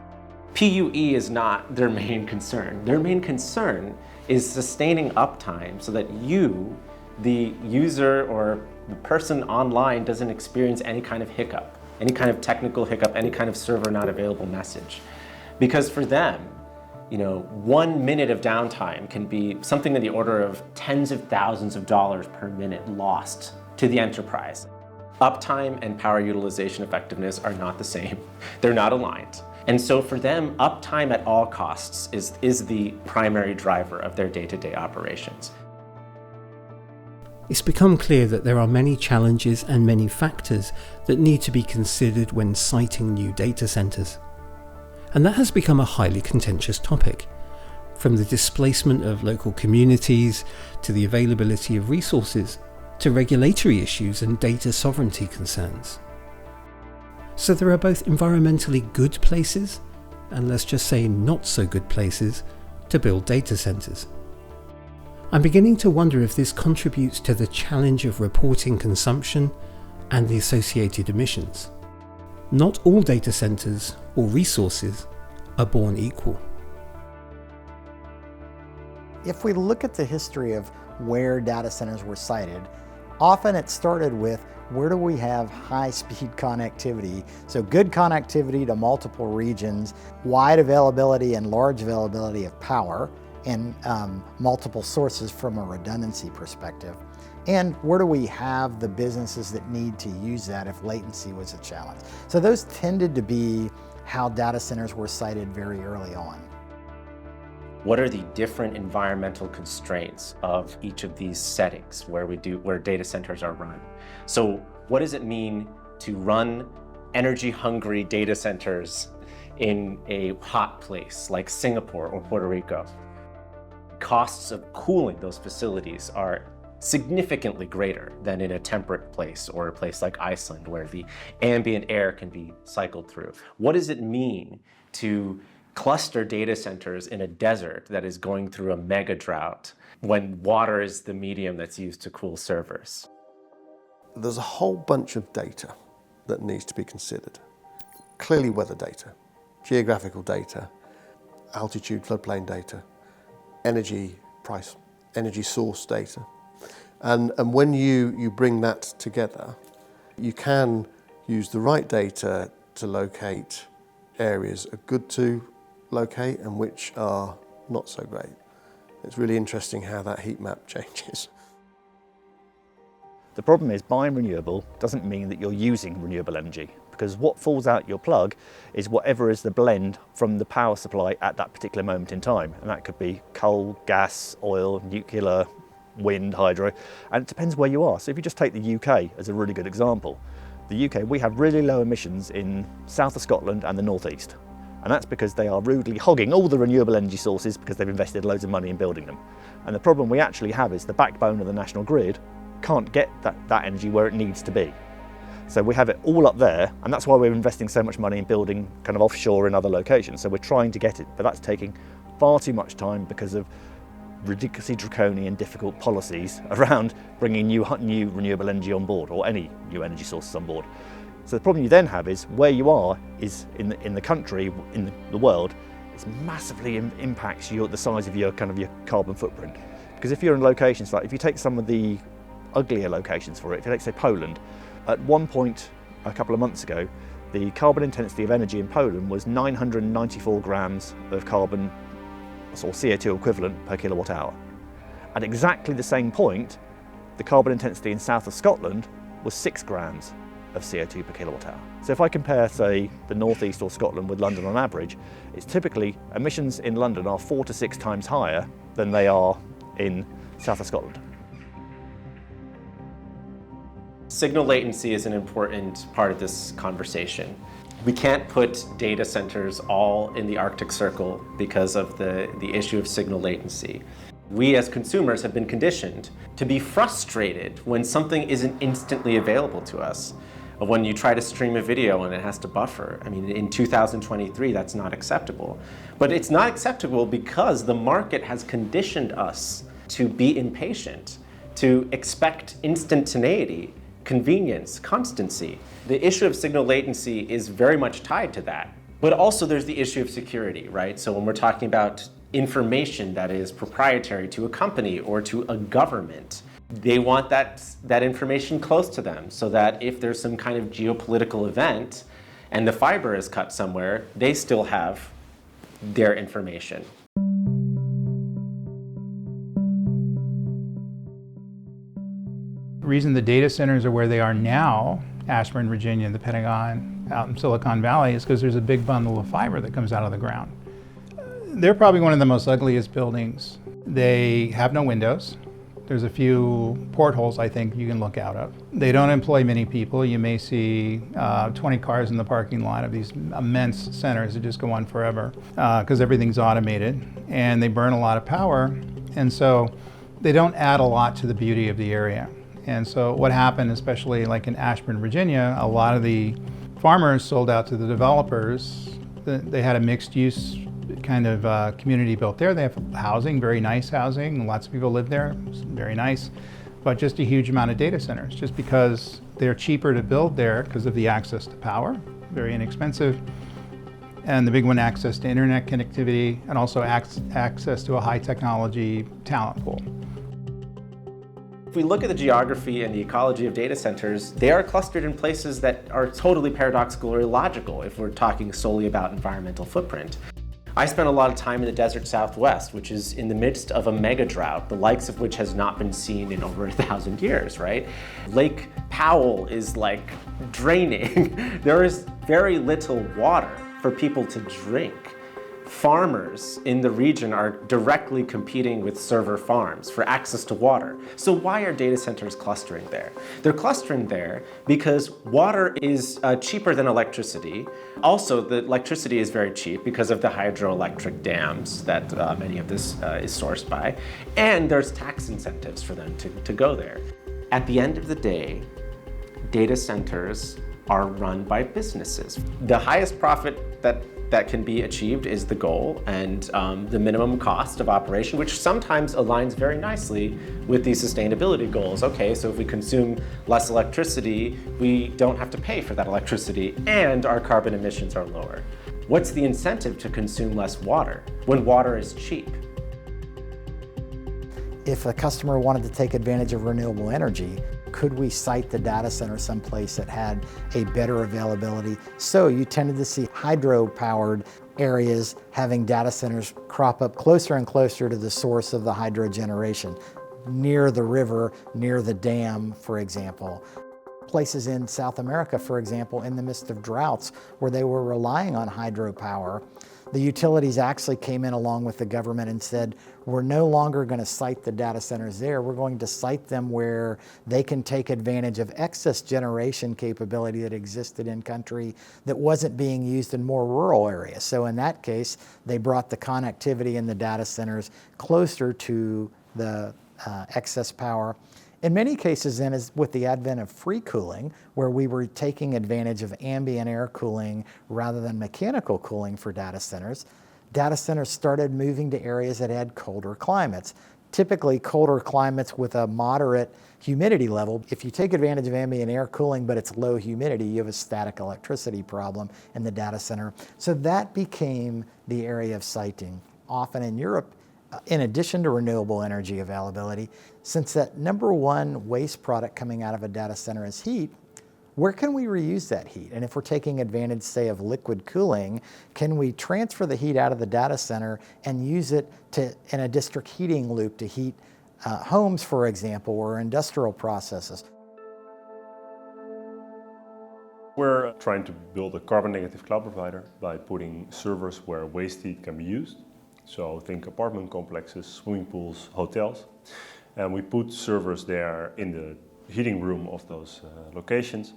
PUE is not their main concern. Their main concern is sustaining uptime so that you, the user or the person online, doesn't experience any kind of hiccup, any kind of technical hiccup, any kind of server not available message. Because for them, 1 minute of downtime can be something in the order of tens of thousands of dollars per minute lost to the enterprise. Uptime and power utilization effectiveness are not the same. They're not aligned. And so for them, uptime at all costs is the primary driver of their day-to-day operations. It's become clear that there are many challenges and many factors that need to be considered when siting new data centres. And that has become a highly contentious topic, from the displacement of local communities to the availability of resources to regulatory issues and data sovereignty concerns. So there are both environmentally good places and, let's just say, not so good places to build data centres. I'm beginning to wonder if this contributes to the challenge of reporting consumption and the associated emissions. Not all data centres or resources are born equal. If we look at the history of where data centers were sited, often it started with where do we have high-speed connectivity, so good connectivity to multiple regions, wide availability and large availability of power, and multiple sources from a redundancy perspective. And where do we have the businesses that need to use that if latency was a challenge? So those tended to be how data centers were sited very early on. What are the different environmental constraints of each of these settings where data centers are run? So what does it mean to run energy-hungry data centers in a hot place like Singapore or Puerto Rico? Costs of cooling those facilities are significantly greater than in a temperate place or a place like Iceland where the ambient air can be cycled through. What does it mean to cluster data centers in a desert that is going through a mega drought when water is the medium that's used to cool servers? There's a whole bunch of data that needs to be considered. Clearly weather data, geographical data, altitude, floodplain data, energy price, energy source data. And when you bring that together, you can use the right data to locate areas are good to locate and which are not so great. It's really interesting how that heat map changes. The problem is buying renewable doesn't mean that you're using renewable energy, because what falls out your plug is whatever is the blend from the power supply at that particular moment in time. And that could be coal, gas, oil, nuclear, wind, hydro, and it depends where you are. So if you just take the UK as a really good example, the UK, we have really low emissions in south of Scotland and the northeast. And that's because they are rudely hogging all the renewable energy sources because they've invested loads of money in building them. And the problem we actually have is the backbone of the national grid can't get that energy where it needs to be. So we have it all up there, and that's why we're investing so much money in building kind of offshore in other locations. So we're trying to get it, but that's taking far too much time because of ridiculously draconian, difficult policies around bringing new renewable energy on board, or any new energy sources on board. So the problem you then have is where you are is in the country, in the world, it massively impacts the size of your carbon footprint. Because if you're in locations like, if you take some of the uglier locations for it, if you take, say, Poland, at one point a couple of months ago, the carbon intensity of energy in Poland was 994 grams of carbon, or CO2 equivalent per kilowatt hour. At exactly the same point, the carbon intensity in south of Scotland was 6 grams of CO2 per kilowatt hour. So if I compare, say, the northeast or Scotland with London on average, it's typically emissions in London are 4 to 6 times higher than they are in south of Scotland. Signal latency is an important part of this conversation. We can't put data centers all in the Arctic Circle because of the issue of signal latency. We as consumers have been conditioned to be frustrated when something isn't instantly available to us. When you try to stream a video and it has to buffer. I mean, in 2023, that's not acceptable. But it's not acceptable because the market has conditioned us to be impatient, to expect instantaneity, convenience, constancy. The issue of signal latency is very much tied to that. But also there's the issue of security, right? So when we're talking about information that is proprietary to a company or to a government, they want that information close to them so that if there's some kind of geopolitical event and the fiber is cut somewhere, they still have their information. The reason the data centers are where they are now, Ashburn, Virginia, the Pentagon, out in Silicon Valley, is because there's a big bundle of fiber that comes out of the ground. They're probably one of the most ugliest buildings. They have no windows. There's a few portholes, I think, you can look out of. They don't employ many people. You may see 20 cars in the parking lot of these immense centers that just go on forever because everything's automated, and they burn a lot of power, and so they don't add a lot to the beauty of the area. And so what happened, especially like in Ashburn, Virginia, a lot of the farmers sold out to the developers. They had a mixed-use kind of community built there. They have housing, very nice housing. Lots of people live there, very nice. But just a huge amount of data centers, just because they're cheaper to build there because of the access to power, very inexpensive. And the big one, access to internet connectivity, and also access to a high technology talent pool. If we look at the geography and the ecology of data centers, they are clustered in places that are totally paradoxical or illogical if we're talking solely about environmental footprint. I spent a lot of time in the desert Southwest, which is in the midst of a mega drought, the likes of which has not been seen in over 1,000 years, right? Lake Powell is like draining. There is very little water for people to drink. Farmers in the region are directly competing with server farms for access to water. So why are data centers clustering there? They're clustering there because water is cheaper than electricity. Also, the electricity is very cheap because of the hydroelectric dams that many of this is sourced by. And there's tax incentives for them to go there. At the end of the day, data centers are run by businesses. The highest profit that can be achieved is the goal, and the minimum cost of operation, which sometimes aligns very nicely with these sustainability goals. Okay, so if we consume less electricity, we don't have to pay for that electricity, and our carbon emissions are lower. What's the incentive to consume less water when water is cheap? If a customer wanted to take advantage of renewable energy, could we site the data center someplace that had a better availability? So you tended to see hydro-powered areas having data centers crop up closer and closer to the source of the hydro generation, near the river, near the dam, for example. Places in South America, for example, in the midst of droughts where they were relying on hydropower, the utilities actually came in along with the government and said, we're no longer going to site the data centers there. We're going to site them where they can take advantage of excess generation capability that existed in country that wasn't being used in more rural areas. So in that case, they brought the connectivity in the data centers closer to the excess power. In many cases then, is with the advent of free cooling, where we were taking advantage of ambient air cooling rather than mechanical cooling for data centers started moving to areas that had colder climates. Typically colder climates with a moderate humidity level. If you take advantage of ambient air cooling but it's low humidity, you have a static electricity problem in the data center. So that became the area of siting. Often in Europe, in addition to renewable energy availability, since that number one waste product coming out of a data center is heat, where can we reuse that heat? And if we're taking advantage, say, of liquid cooling, can we transfer the heat out of the data center and use it in a district heating loop to heat homes, for example, or industrial processes? We're trying to build a carbon negative cloud provider by putting servers where waste heat can be used. So think apartment complexes, swimming pools, hotels. and we put servers there in the heating room of those locations,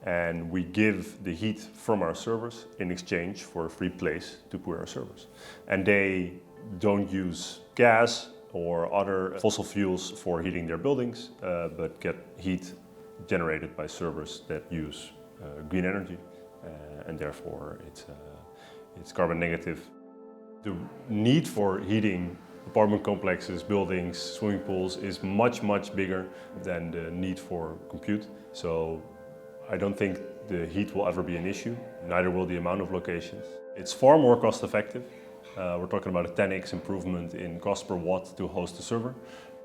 and we give the heat from our servers in exchange for a free place to put our servers. And they don't use gas or other fossil fuels for heating their buildings, but get heat generated by servers that use green energy, and therefore it's carbon negative. The need for heating apartment complexes, buildings, swimming pools is much, much bigger than the need for compute. So I don't think the heat will ever be an issue, neither will the amount of locations. It's far more cost effective. We're talking about a 10x improvement in cost per watt to host a server.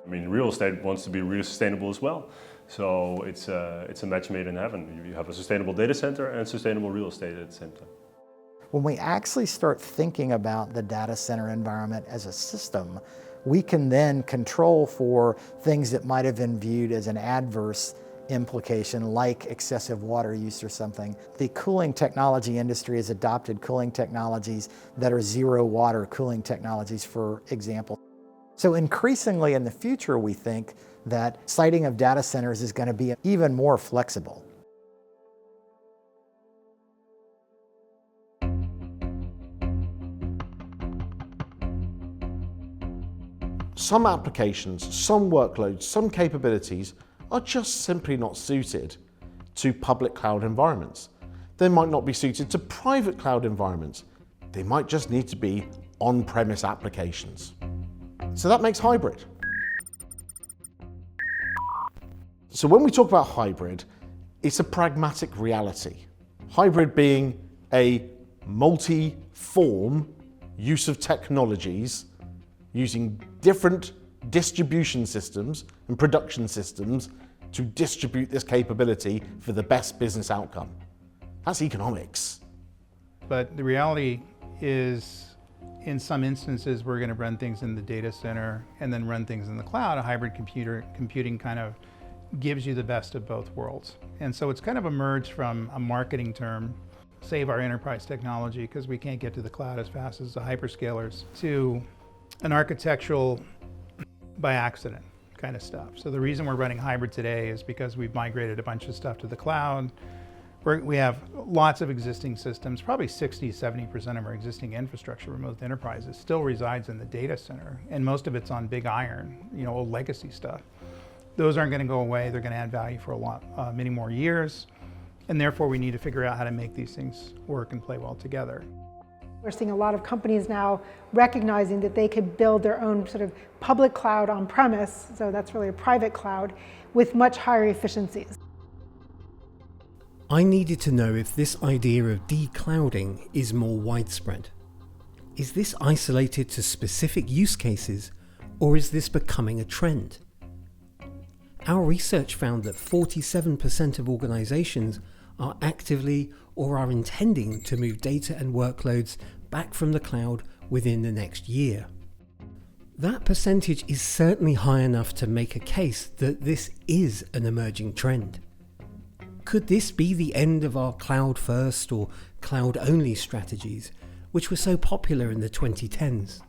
I mean, real estate wants to be really sustainable as well. So it's a match made in heaven. You have a sustainable data center and sustainable real estate at the same time. When we actually start thinking about the data center environment as a system, we can then control for things that might have been viewed as an adverse implication, like excessive water use or something. The cooling technology industry has adopted cooling technologies that are zero water cooling technologies, for example. So increasingly in the future, we think that siting of data centers is going to be even more flexible. Some applications, some workloads, some capabilities are just simply not suited to public cloud environments. They might not be suited to private cloud environments. They might just need to be on-premise applications. So that makes hybrid. So when we talk about hybrid, it's a pragmatic reality. Hybrid being a multi-form use of technologies using different distribution systems and production systems to distribute this capability for the best business outcome. That's economics. But the reality is, in some instances, we're going to run things in the data center and then run things in the cloud. A hybrid computing kind of gives you the best of both worlds. And so it's kind of emerged from a marketing term, save our enterprise technology because we can't get to the cloud as fast as the hyperscalers, to an architectural by accident kind of stuff. So the reason we're running hybrid today is because we've migrated a bunch of stuff to the cloud. We have lots of existing systems, probably 60–70% of our existing infrastructure for most enterprises still resides in the data center, and most of it's on big iron, old legacy stuff. Those aren't going to go away. They're going to add value for many more years, and therefore we need to figure out how to make these things work and play well together. We're seeing a lot of companies now recognizing that they could build their own sort of public cloud on premise, so that's really a private cloud, with much higher efficiencies. I needed to know if this idea of declouding is more widespread. Is this isolated to specific use cases, or is this becoming a trend? Our research found that 47% of organizations are actively or are intending to move data and workloads back from the cloud within the next year. That percentage is certainly high enough to make a case that this is an emerging trend. Could this be the end of our cloud-first or cloud-only strategies, which were so popular in the 2010s?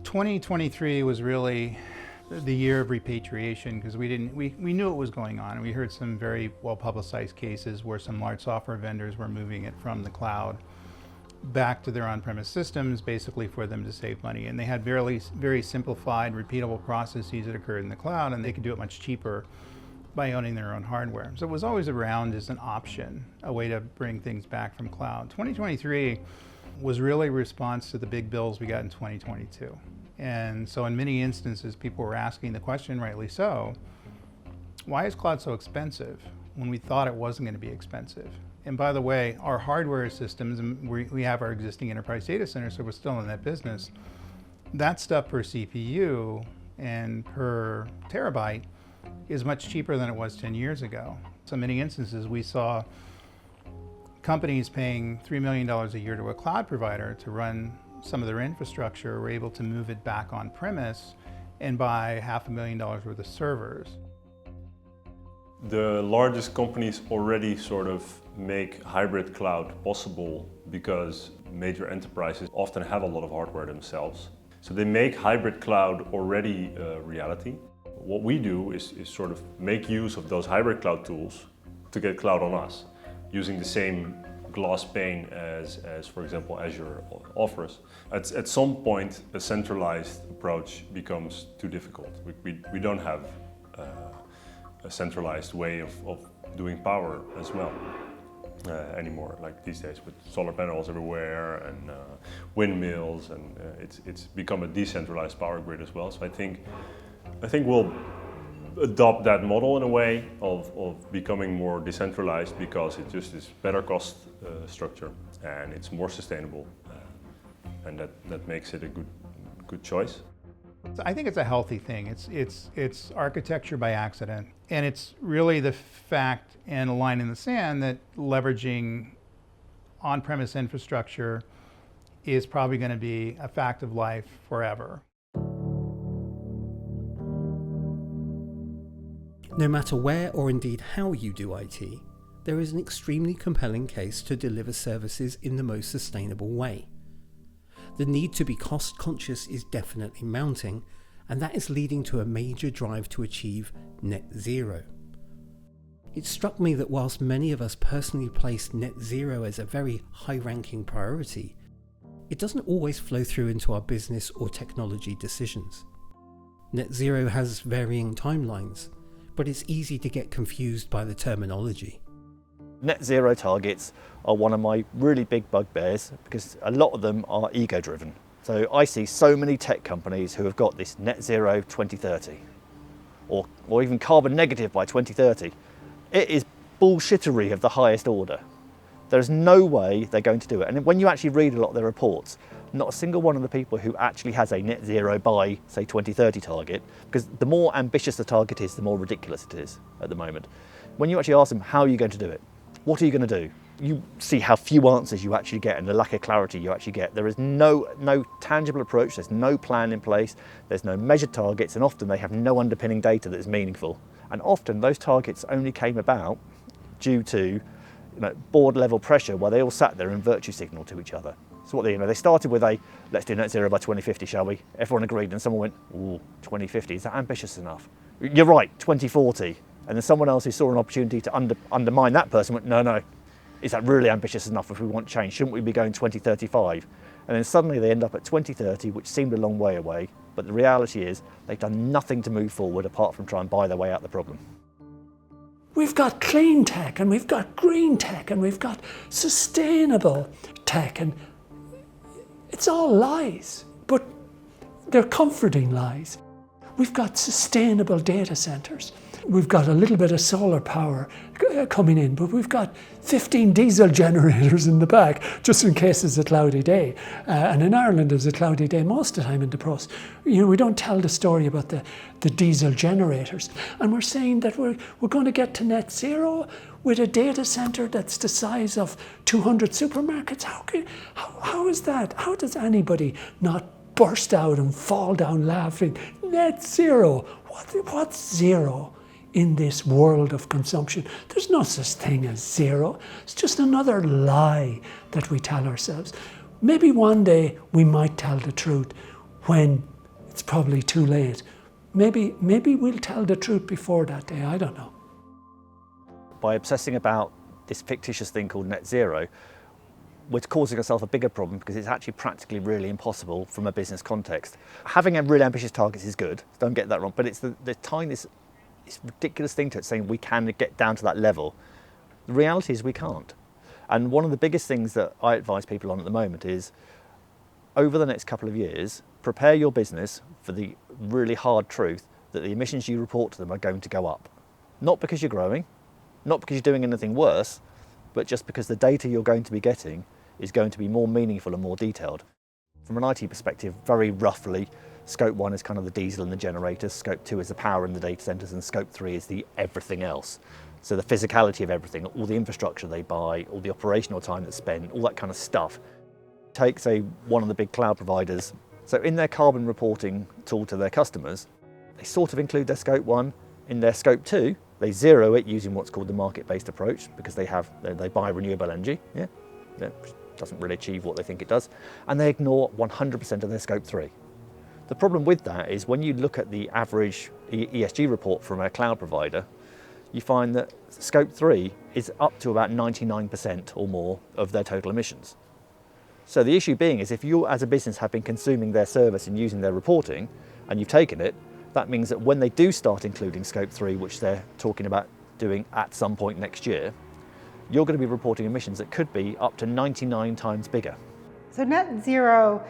2023 was really the year of repatriation because we knew it was going on, and we heard some very well-publicized cases where some large software vendors were moving it from the cloud back to their on-premise systems, basically for them to save money. And they had very simplified, repeatable processes that occurred in the cloud, and they could do it much cheaper by owning their own hardware. So it was always around as an option, a way to bring things back from cloud. 2023 was really a response to the big bills we got in 2022. And so in many instances, people were asking the question, rightly so, why is cloud so expensive when we thought it wasn't going to be expensive? And by the way, our hardware systems, and we have our existing enterprise data center, so we're still in that business. That stuff per CPU and per terabyte is much cheaper than it was 10 years ago. So in many instances, we saw companies paying $3 million a year to a cloud provider to run some of their infrastructure were able to move it back on premise and buy $500,000 worth of servers. The largest companies already sort of make hybrid cloud possible because major enterprises often have a lot of hardware themselves. So they make hybrid cloud already a reality. what we do is sort of make use of those hybrid cloud tools to get cloud on us, using the same glass pane as for example, Azure offers. At some point, a centralized approach becomes too difficult. We don't have a centralized way of doing power as well anymore, like these days with solar panels everywhere and windmills, and it's become a decentralized power grid as well. So I think we'll adopt that model in a way of becoming more decentralized, because it just is better cost structure and it's more sustainable, and that makes it a good choice. So I think it's a healthy thing. It's architecture by accident, and it's really the fact and a line in the sand that leveraging on-premise infrastructure is probably going to be a fact of life forever. No matter where or indeed how you do IT, there is an extremely compelling case to deliver services in the most sustainable way. The need to be cost conscious is definitely mounting, and that is leading to a major drive to achieve net zero. It struck me that whilst many of us personally place net zero as a very high-ranking priority, it doesn't always flow through into our business or technology decisions. Net zero has varying timelines, but it's easy to get confused by the terminology. Net zero targets are one of my really big bugbears, because a lot of them are ego driven. So I see so many tech companies who have got this net zero 2030 or even carbon negative by 2030. It is bullshittery of the highest order. There's no way they're going to do it. And when you actually read a lot of their reports, not a single one of the people who actually has a net zero by, say, 2030 target, because the more ambitious the target is, the more ridiculous it is at the moment. When you actually ask them, how are you going to do it? What are you going to do? You see how few answers you actually get and the lack of clarity you actually get. There is no tangible approach, there's no plan in place, there's no measured targets, and often they have no underpinning data that is meaningful. And often those targets only came about due to board level pressure, where they all sat there and virtue signal to each other. So what they started with let's do net zero by 2050, shall we? Everyone agreed, and someone went, ooh, 2050, is that ambitious enough? You're right, 2040. And then someone else who saw an opportunity to undermine that person went, no, is that really ambitious enough if we want change? Shouldn't we be going 2035? And then suddenly they end up at 2030, which seemed a long way away, but the reality is they've done nothing to move forward apart from try and buy their way out of the problem. We've got clean tech, and we've got green tech, and we've got sustainable tech, and it's all lies, but they're comforting lies. We've got sustainable data centers. We've got a little bit of solar power coming in, but we've got 15 diesel generators in the back, just in case it's a cloudy day. And in Ireland, there's a cloudy day most of the time in the pros. We don't tell the story about the diesel generators. And we're saying that we're going to get to net zero with a data center that's the size of 200 supermarkets. How is that? How does anybody not burst out and fall down laughing? Net zero. What's zero in this world of consumption? There's no such thing as zero. It's just another lie that we tell ourselves. Maybe one day we might tell the truth when it's probably too late. Maybe we'll tell the truth before that day, I don't know. By obsessing about this fictitious thing called net zero, we're causing ourselves a bigger problem, because it's actually practically really impossible from a business context. Having a really ambitious target is good, don't get that wrong, but it's the tying this ridiculous thing to it, saying we can get down to that level. The reality is we can't. And one of the biggest things that I advise people on at the moment is, over the next couple of years, prepare your business for the really hard truth that the emissions you report to them are going to go up. Not because you're growing, not because you're doing anything worse, but just because the data you're going to be getting is going to be more meaningful and more detailed. From an IT perspective, very roughly, Scope 1 is kind of the diesel and the generators, Scope 2 is the power in the data centers, and Scope 3 is the everything else. So the physicality of everything, all the infrastructure they buy, all the operational time that's spent, all that kind of stuff. Take, say, one of the big cloud providers. So in their carbon reporting tool to their customers, they sort of include their Scope 1. In their Scope 2, they zero it using what's called the market-based approach, because they buy renewable energy, that doesn't really achieve what they think it does, and they ignore 100% of their Scope 3. The problem with that is when you look at the average ESG report from a cloud provider, you find that Scope 3 is up to about 99% or more of their total emissions. So the issue being is if you as a business have been consuming their service and using their reporting and you've taken it, that means that when they do start including Scope 3, which they're talking about doing at some point next year, you're going to be reporting emissions that could be up to 99 times bigger. So net zero,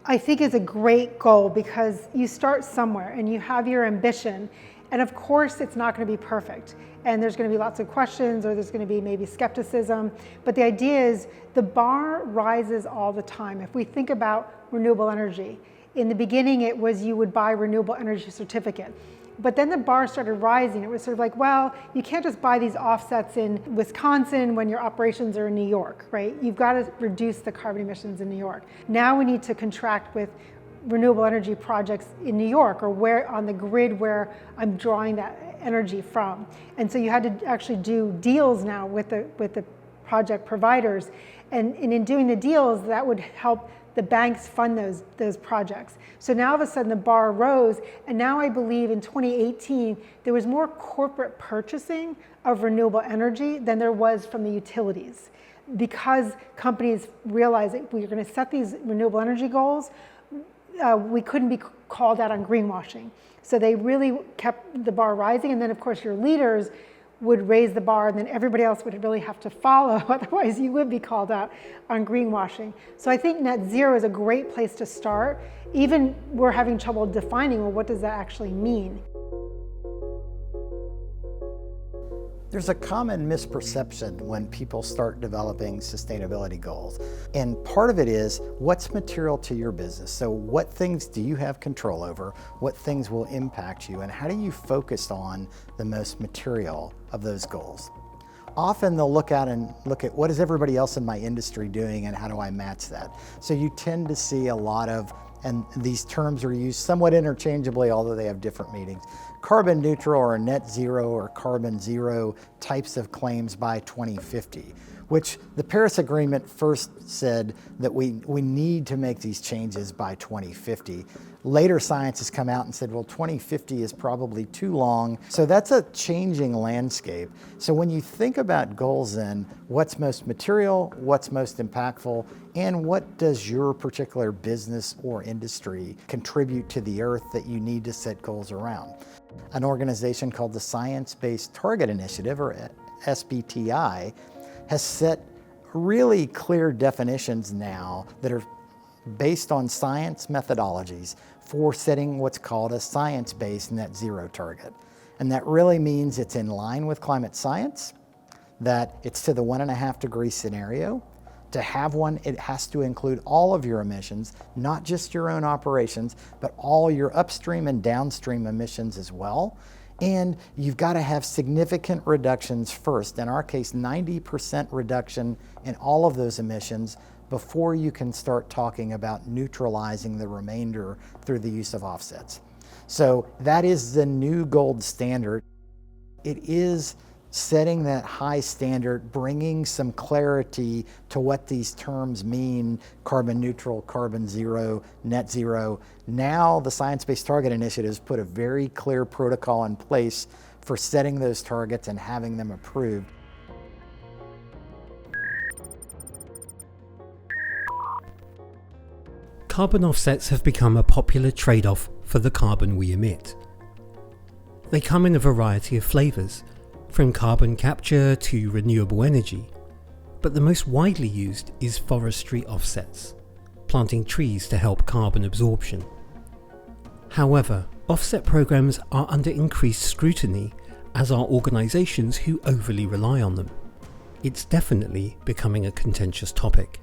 I think, is a great goal because you start somewhere and you have your ambition. And of course, it's not going to be perfect. And there's going to be lots of questions, or there's going to be maybe skepticism. But the idea is the bar rises all the time. If we think about renewable energy, in the beginning, it was you would buy renewable energy certificate. But then the bar started rising. It was sort of like, well, you can't just buy these offsets in Wisconsin when your operations are in New York, right? You've got to reduce the carbon emissions in New York. Now we need to contract with renewable energy projects in New York, or where on the grid where I'm drawing that energy from. And so you had to actually do deals now with the project providers. And in doing the deals, that would help the banks fund those projects. So now all of a sudden the bar rose, and now I believe in 2018 there was more corporate purchasing of renewable energy than there was from the utilities, because companies realized that we were going to set these renewable energy goals, we couldn't be called out on greenwashing. So they really kept the bar rising, and then of course your leaders would raise the bar, and then everybody else would really have to follow, otherwise you would be called out on greenwashing. So I think net zero is a great place to start. Even we're having trouble defining, well, what does that actually mean? There's a common misperception when people start developing sustainability goals. And part of it is what's material to your business. So what things do you have control over? What things will impact you? And how do you focus on the most material of those goals? Often they'll look at what is everybody else in my industry doing and how do I match that? So you tend to see a lot of, and these terms are used somewhat interchangeably, although they have different meanings, carbon neutral or net zero or carbon zero types of claims by 2050, which the Paris Agreement first said that we need to make these changes by 2050. Later science has come out and said, well, 2050 is probably too long. So that's a changing landscape. So when you think about goals then, what's most material, what's most impactful, and what does your particular business or industry contribute to the earth that you need to set goals around? An organization called the Science-Based Target Initiative, or SBTI, has set really clear definitions now that are based on science methodologies for setting what's called a science-based net zero target. And that really means it's in line with climate science, that it's to the 1.5 degree scenario. To have one, it has to include all of your emissions, not just your own operations, but all your upstream and downstream emissions as well. And you've got to have significant reductions first, in our case 90% reduction in all of those emissions before you can start talking about neutralizing the remainder through the use of offsets. So that is the new gold standard. It is setting that high standard, bringing some clarity to what these terms mean, carbon neutral, carbon zero, net zero. Now the Science-Based Target Initiative has put a very clear protocol in place for setting those targets and having them approved. Carbon offsets have become a popular trade-off for the carbon we emit. They come in a variety of flavours, from carbon capture to renewable energy, but the most widely used is forestry offsets, planting trees to help carbon absorption. However, offset programs are under increased scrutiny, as are organisations who overly rely on them. It's definitely becoming a contentious topic.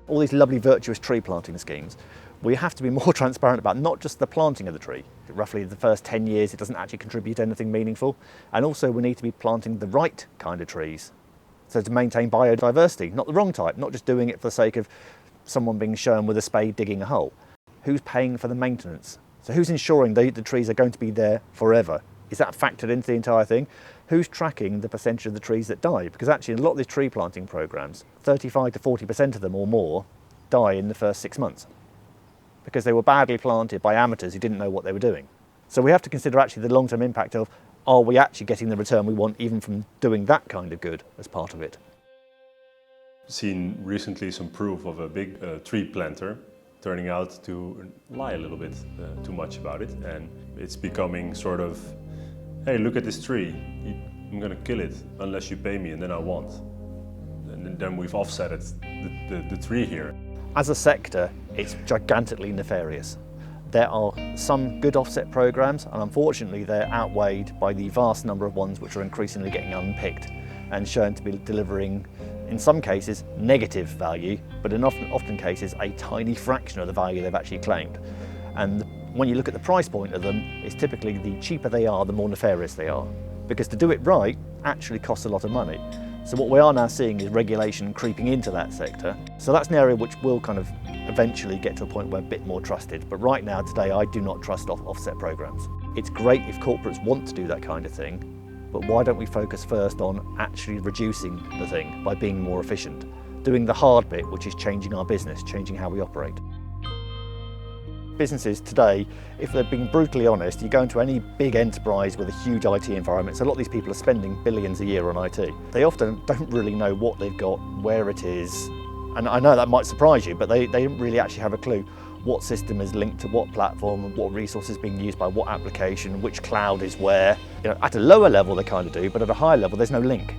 All these lovely virtuous tree planting schemes, we have to be more transparent about not just the planting of the tree. Roughly the first 10 years it doesn't actually contribute anything meaningful, and also we need to be planting the right kind of trees. So to maintain biodiversity, not the wrong type, not just doing it for the sake of someone being shown with a spade digging a hole. Who's paying for the maintenance? So who's ensuring the trees are going to be there forever? Is that factored into the entire thing? Who's tracking the percentage of the trees that die? Because actually in a lot of these tree planting programs, 35 to 40% of them or more die in the first 6 months, because they were badly planted by amateurs who didn't know what they were doing. So we have to consider actually the long-term impact of, are we actually getting the return we want even from doing that kind of good as part of it? Seen recently some proof of a big tree planter turning out to lie a little bit too much about it, and it's becoming sort of, hey, look at this tree, I'm gonna kill it unless you pay me, and then I won't. And then we've offsetted the tree here. As a sector, it's gigantically nefarious. There are some good offset programs, and unfortunately they're outweighed by the vast number of ones which are increasingly getting unpicked and shown to be delivering, in some cases, negative value, but in often cases, a tiny fraction of the value they've actually claimed. And when you look at the price point of them, it's typically the cheaper they are, the more nefarious they are. Because to do it right actually costs a lot of money. So what we are now seeing is regulation creeping into that sector. So that's an area which will kind of eventually get to a point where a bit more trusted. But right now, today, I do not trust offset programs. It's great if corporates want to do that kind of thing, but why don't we focus first on actually reducing the thing by being more efficient, doing the hard bit, which is changing our business, changing how we operate. Businesses today, if they're being brutally honest, you go into any big enterprise with a huge IT environment, so a lot of these people are spending billions a year on IT. They often don't really know what they've got, where it is, and I know that might surprise you, but they don't really actually have a clue what system is linked to what platform, and what resource is being used by what application, which cloud is where. You know, at a lower level they kind of do, but at a higher level there's no link.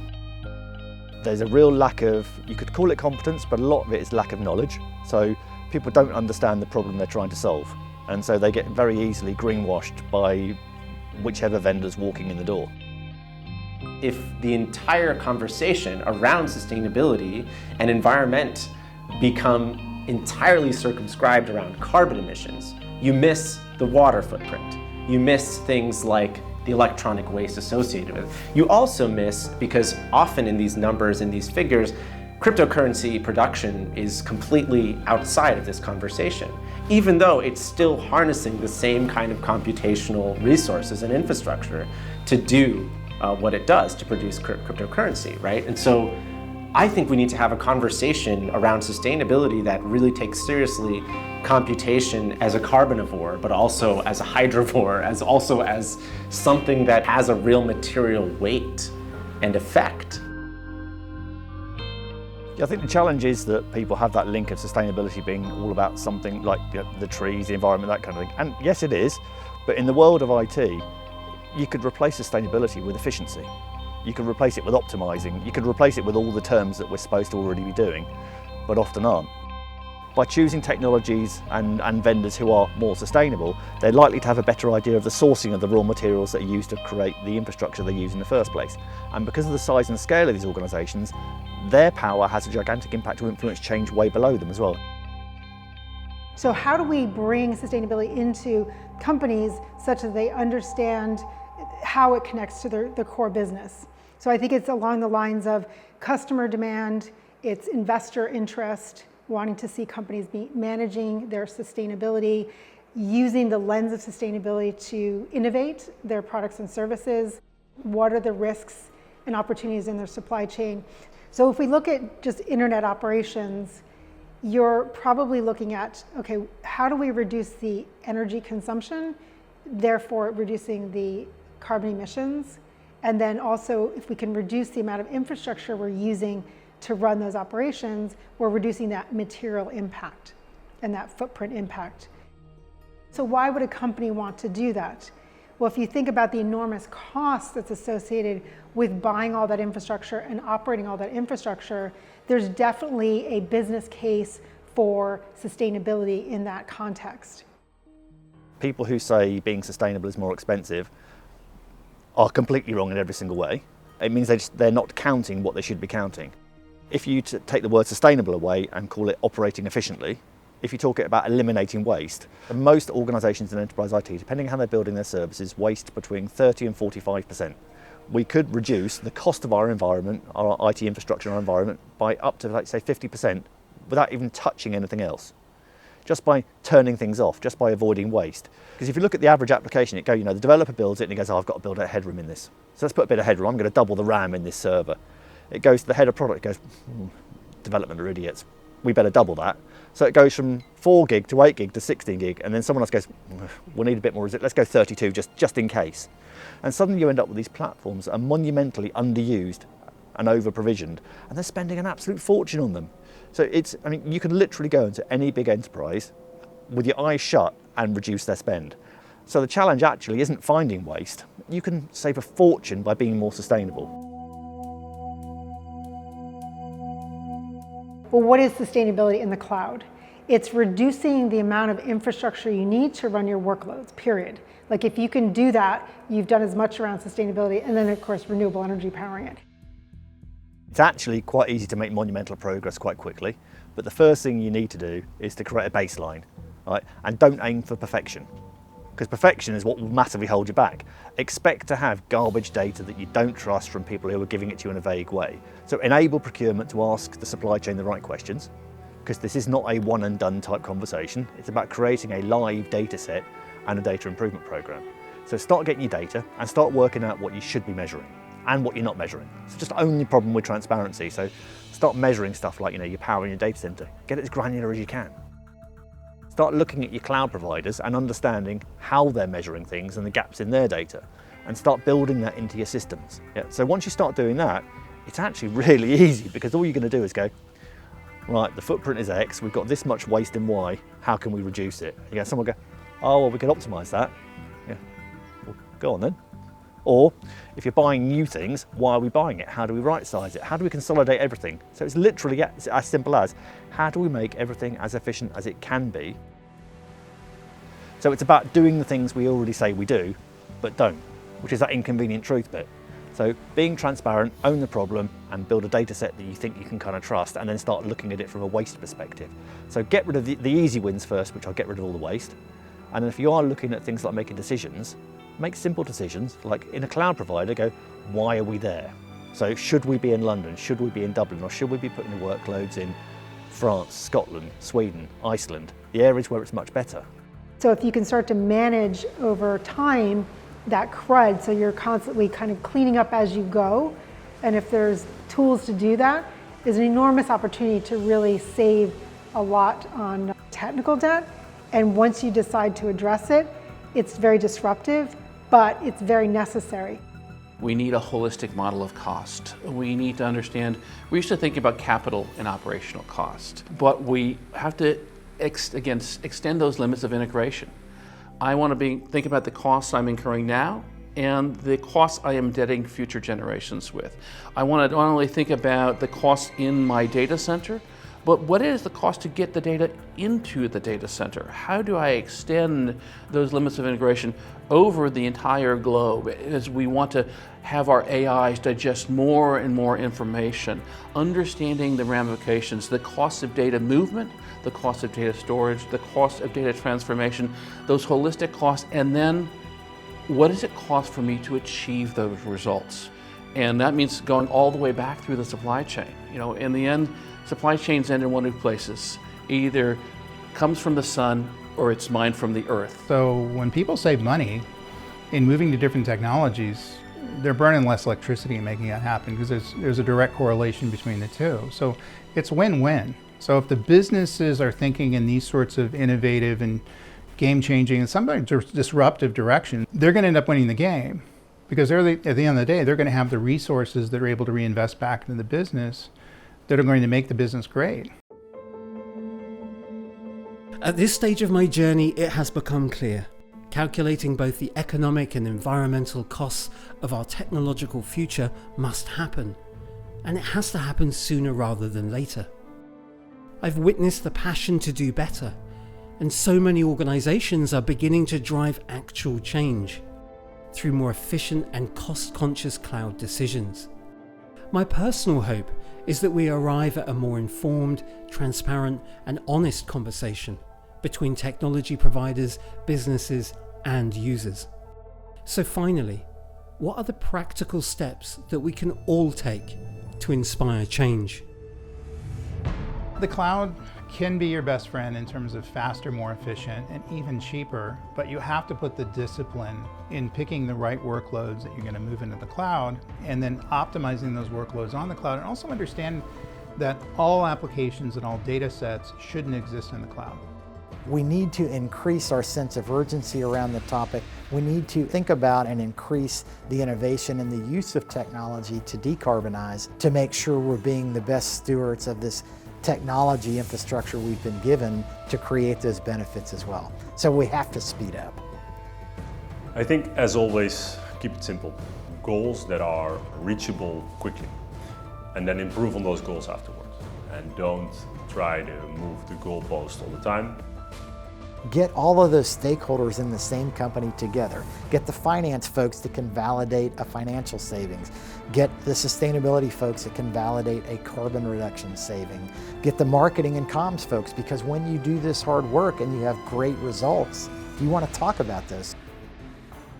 There's a real lack of, you could call it competence, but a lot of it is lack of knowledge. So people don't understand the problem they're trying to solve, and so they get very easily greenwashed by whichever vendor's walking in the door. If the entire conversation around sustainability and environment become entirely circumscribed around carbon emissions, you miss the water footprint. You miss things like the electronic waste associated with it. You also miss, because often in these numbers, in these figures, cryptocurrency production is completely outside of this conversation, even though it's still harnessing the same kind of computational resources and infrastructure to do what it does to produce cryptocurrency, right? And so I think we need to have a conversation around sustainability that really takes seriously computation as a carbonivore, but also as a hydrovore, as something that has a real material weight and effect. I think the challenge is that people have that link of sustainability being all about something like, you know, the trees, the environment, that kind of thing. And yes, it is, but in the world of IT, you could replace sustainability with efficiency. You could replace it with optimizing. You could replace it with all the terms that we're supposed to already be doing, but often aren't. By choosing technologies and vendors who are more sustainable, they're likely to have a better idea of the sourcing of the raw materials that are used to create the infrastructure they use in the first place. And because of the size and scale of these organisations, their power has a gigantic impact to influence change way below them as well. So how do we bring sustainability into companies such that they understand how it connects to their core business? So I think it's along the lines of customer demand, it's investor interest, wanting to see companies be managing their sustainability, using the lens of sustainability to innovate their products and services. What are the risks and opportunities in their supply chain? So if we look at just internet operations, you're probably looking at, okay, how do we reduce the energy consumption, therefore reducing the carbon emissions? And then also, if we can reduce the amount of infrastructure we're using to run those operations, we're reducing that material impact and that footprint impact. So why would a company want to do that? Well, if you think about the enormous cost that's associated with buying all that infrastructure and operating all that infrastructure, there's definitely a business case for sustainability in that context. People who say being sustainable is more expensive are completely wrong in every single way. It means they're not counting what they should be counting. If you take the word sustainable away and call it operating efficiently, if you talk about eliminating waste, most organisations in enterprise IT, depending on how they're building their services, waste between 30 and 45%. We could reduce the cost of our environment, our IT infrastructure and our environment, by up to, let's say, 50% without even touching anything else. Just by turning things off, just by avoiding waste. Because if you look at the average application, the developer builds it and he goes, oh, I've got to build a headroom in this. So let's put a bit of headroom, I'm going to double the RAM in this server. It goes to the head of product, it goes, development are idiots. we better double that. So it goes from 4 gig to 8 gig to 16 gig, and then someone else goes, we'll need a bit more, let's go 32 just in case. And suddenly you end up with these platforms that are monumentally underused and over-provisioned, and they're spending an absolute fortune on them. So I mean, you can literally go into any big enterprise with your eyes shut and reduce their spend. So the challenge actually isn't finding waste. You can save a fortune by being more sustainable. Well, what is sustainability in the cloud? It's reducing the amount of infrastructure you need to run your workloads, period. Like if you can do that, you've done as much around sustainability, and then of course renewable energy powering it. It's actually quite easy to make monumental progress quite quickly, but the first thing you need to do is to create a baseline, right? And don't aim for perfection, because perfection is what will massively hold you back. Expect to have garbage data that you don't trust from people who are giving it to you in a vague way. So enable procurement to ask the supply chain the right questions, because this is not a one and done type conversation. It's about creating a live data set and a data improvement program. So start getting your data and start working out what you should be measuring and what you're not measuring. It's just the only problem with transparency. So start measuring stuff like, your power in your data center. Get it as granular as you can. Start looking at your cloud providers and understanding how they're measuring things and the gaps in their data, and start building that into your systems. Yeah, so once you start doing that, it's actually really easy, because all you're going to do is go, right, the footprint is X, we've got this much waste in Y, how can we reduce it? Someone will go, oh, well, we can optimize that. Yeah, well, go on then. Or if you're buying new things, why are we buying it? How do we right size it? How do we consolidate everything? So it's literally as simple as, how do we make everything as efficient as it can be? So it's about doing the things we already say we do, but don't, which is that inconvenient truth bit. So being transparent, own the problem, and build a data set that you think you can kind of trust, and then start looking at it from a waste perspective. So get rid of the easy wins first, which I'll get rid of all the waste. And then if you are looking at things like making decisions, make simple decisions, like in a cloud provider, go, why are we there? So should we be in London? Should we be in Dublin? Or should we be putting the workloads in France, Scotland, Sweden, Iceland, the areas where it's much better? So if you can start to manage over time that crud, so you're constantly kind of cleaning up as you go, and if there's tools to do that, is an enormous opportunity to really save a lot on technical debt. And once you decide to address it, it's very disruptive, but it's very necessary. We need a holistic model of cost. We need to understand, we used to think about capital and operational cost, but we have to, extend those limits of integration. I want to think about the costs I'm incurring now and the costs I am indebting future generations with. I want to not only think about the costs in my data center, but what is the cost to get the data into the data center? How do I extend those limits of integration over the entire globe as we want to have our AIs digest more and more information, understanding the ramifications, the cost of data movement, the cost of data storage, the cost of data transformation, those holistic costs, and then what does it cost for me to achieve those results? And that means going all the way back through the supply chain. In the end, supply chains end in one of two places. Either comes from the sun or it's mined from the earth. So when people save money in moving to different technologies, they're burning less electricity and making that happen, because there's a direct correlation between the two. So it's win-win. So if the businesses are thinking in these sorts of innovative and game-changing and sometimes disruptive direction, they're going to end up winning the game, because at the end of the day, they're going to have the resources that are able to reinvest back into the business that are going to make the business great. At this stage of my journey, it has become clear. Calculating both the economic and environmental costs of our technological future must happen, and it has to happen sooner rather than later. I've witnessed the passion to do better, and so many organizations are beginning to drive actual change through more efficient and cost-conscious cloud decisions. My personal hope is that we arrive at a more informed, transparent, and honest conversation between technology providers, businesses, and users. So finally, what are the practical steps that we can all take to inspire change? The cloud can be your best friend in terms of faster, more efficient, and even cheaper, but you have to put the discipline in picking the right workloads that you're going to move into the cloud, and then optimizing those workloads on the cloud, and also understand that all applications and all data sets shouldn't exist in the cloud. We need to increase our sense of urgency around the topic. We need to think about and increase the innovation and the use of technology to decarbonize, to make sure we're being the best stewards of this technology infrastructure we've been given to create those benefits as well. So we have to speed up. I think, as always, keep it simple. Goals that are reachable quickly, and then improve on those goals afterwards. And don't try to move the goalpost all the time. Get all of those stakeholders in the same company together. Get the finance folks that can validate a financial savings. Get the sustainability folks that can validate a carbon reduction saving. Get the marketing and comms folks, because when you do this hard work and you have great results, you want to talk about this.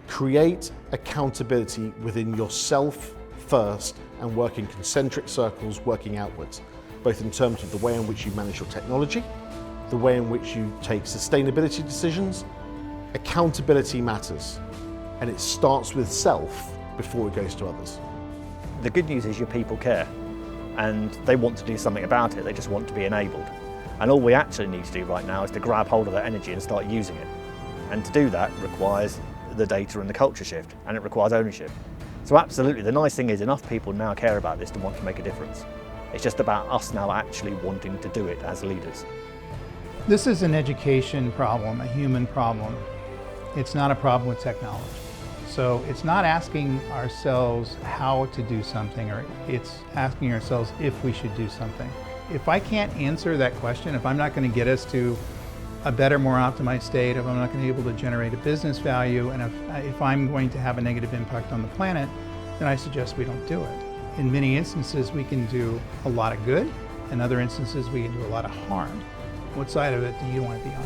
Create accountability within yourself first and work in concentric circles, working outwards, both in terms of the way in which you manage your technology, the way in which you take sustainability decisions. Accountability matters, and it starts with self before it goes to others. The good news is your people care, and they want to do something about it. They just want to be enabled. And all we actually need to do right now is to grab hold of that energy and start using it. And to do that requires the data and the culture shift, and it requires ownership. So absolutely, the nice thing is enough people now care about this to want to make a difference. It's just about us now actually wanting to do it as leaders. This is an education problem, a human problem. It's not a problem with technology. So it's not asking ourselves how to do something, or it's asking ourselves if we should do something. If I can't answer that question, if I'm not going to get us to a better, more optimized state, if I'm not going to be able to generate a business value, and if I'm going to have a negative impact on the planet, then I suggest we don't do it. In many instances, we can do a lot of good. In other instances, we can do a lot of harm. What side of it do you want to be on?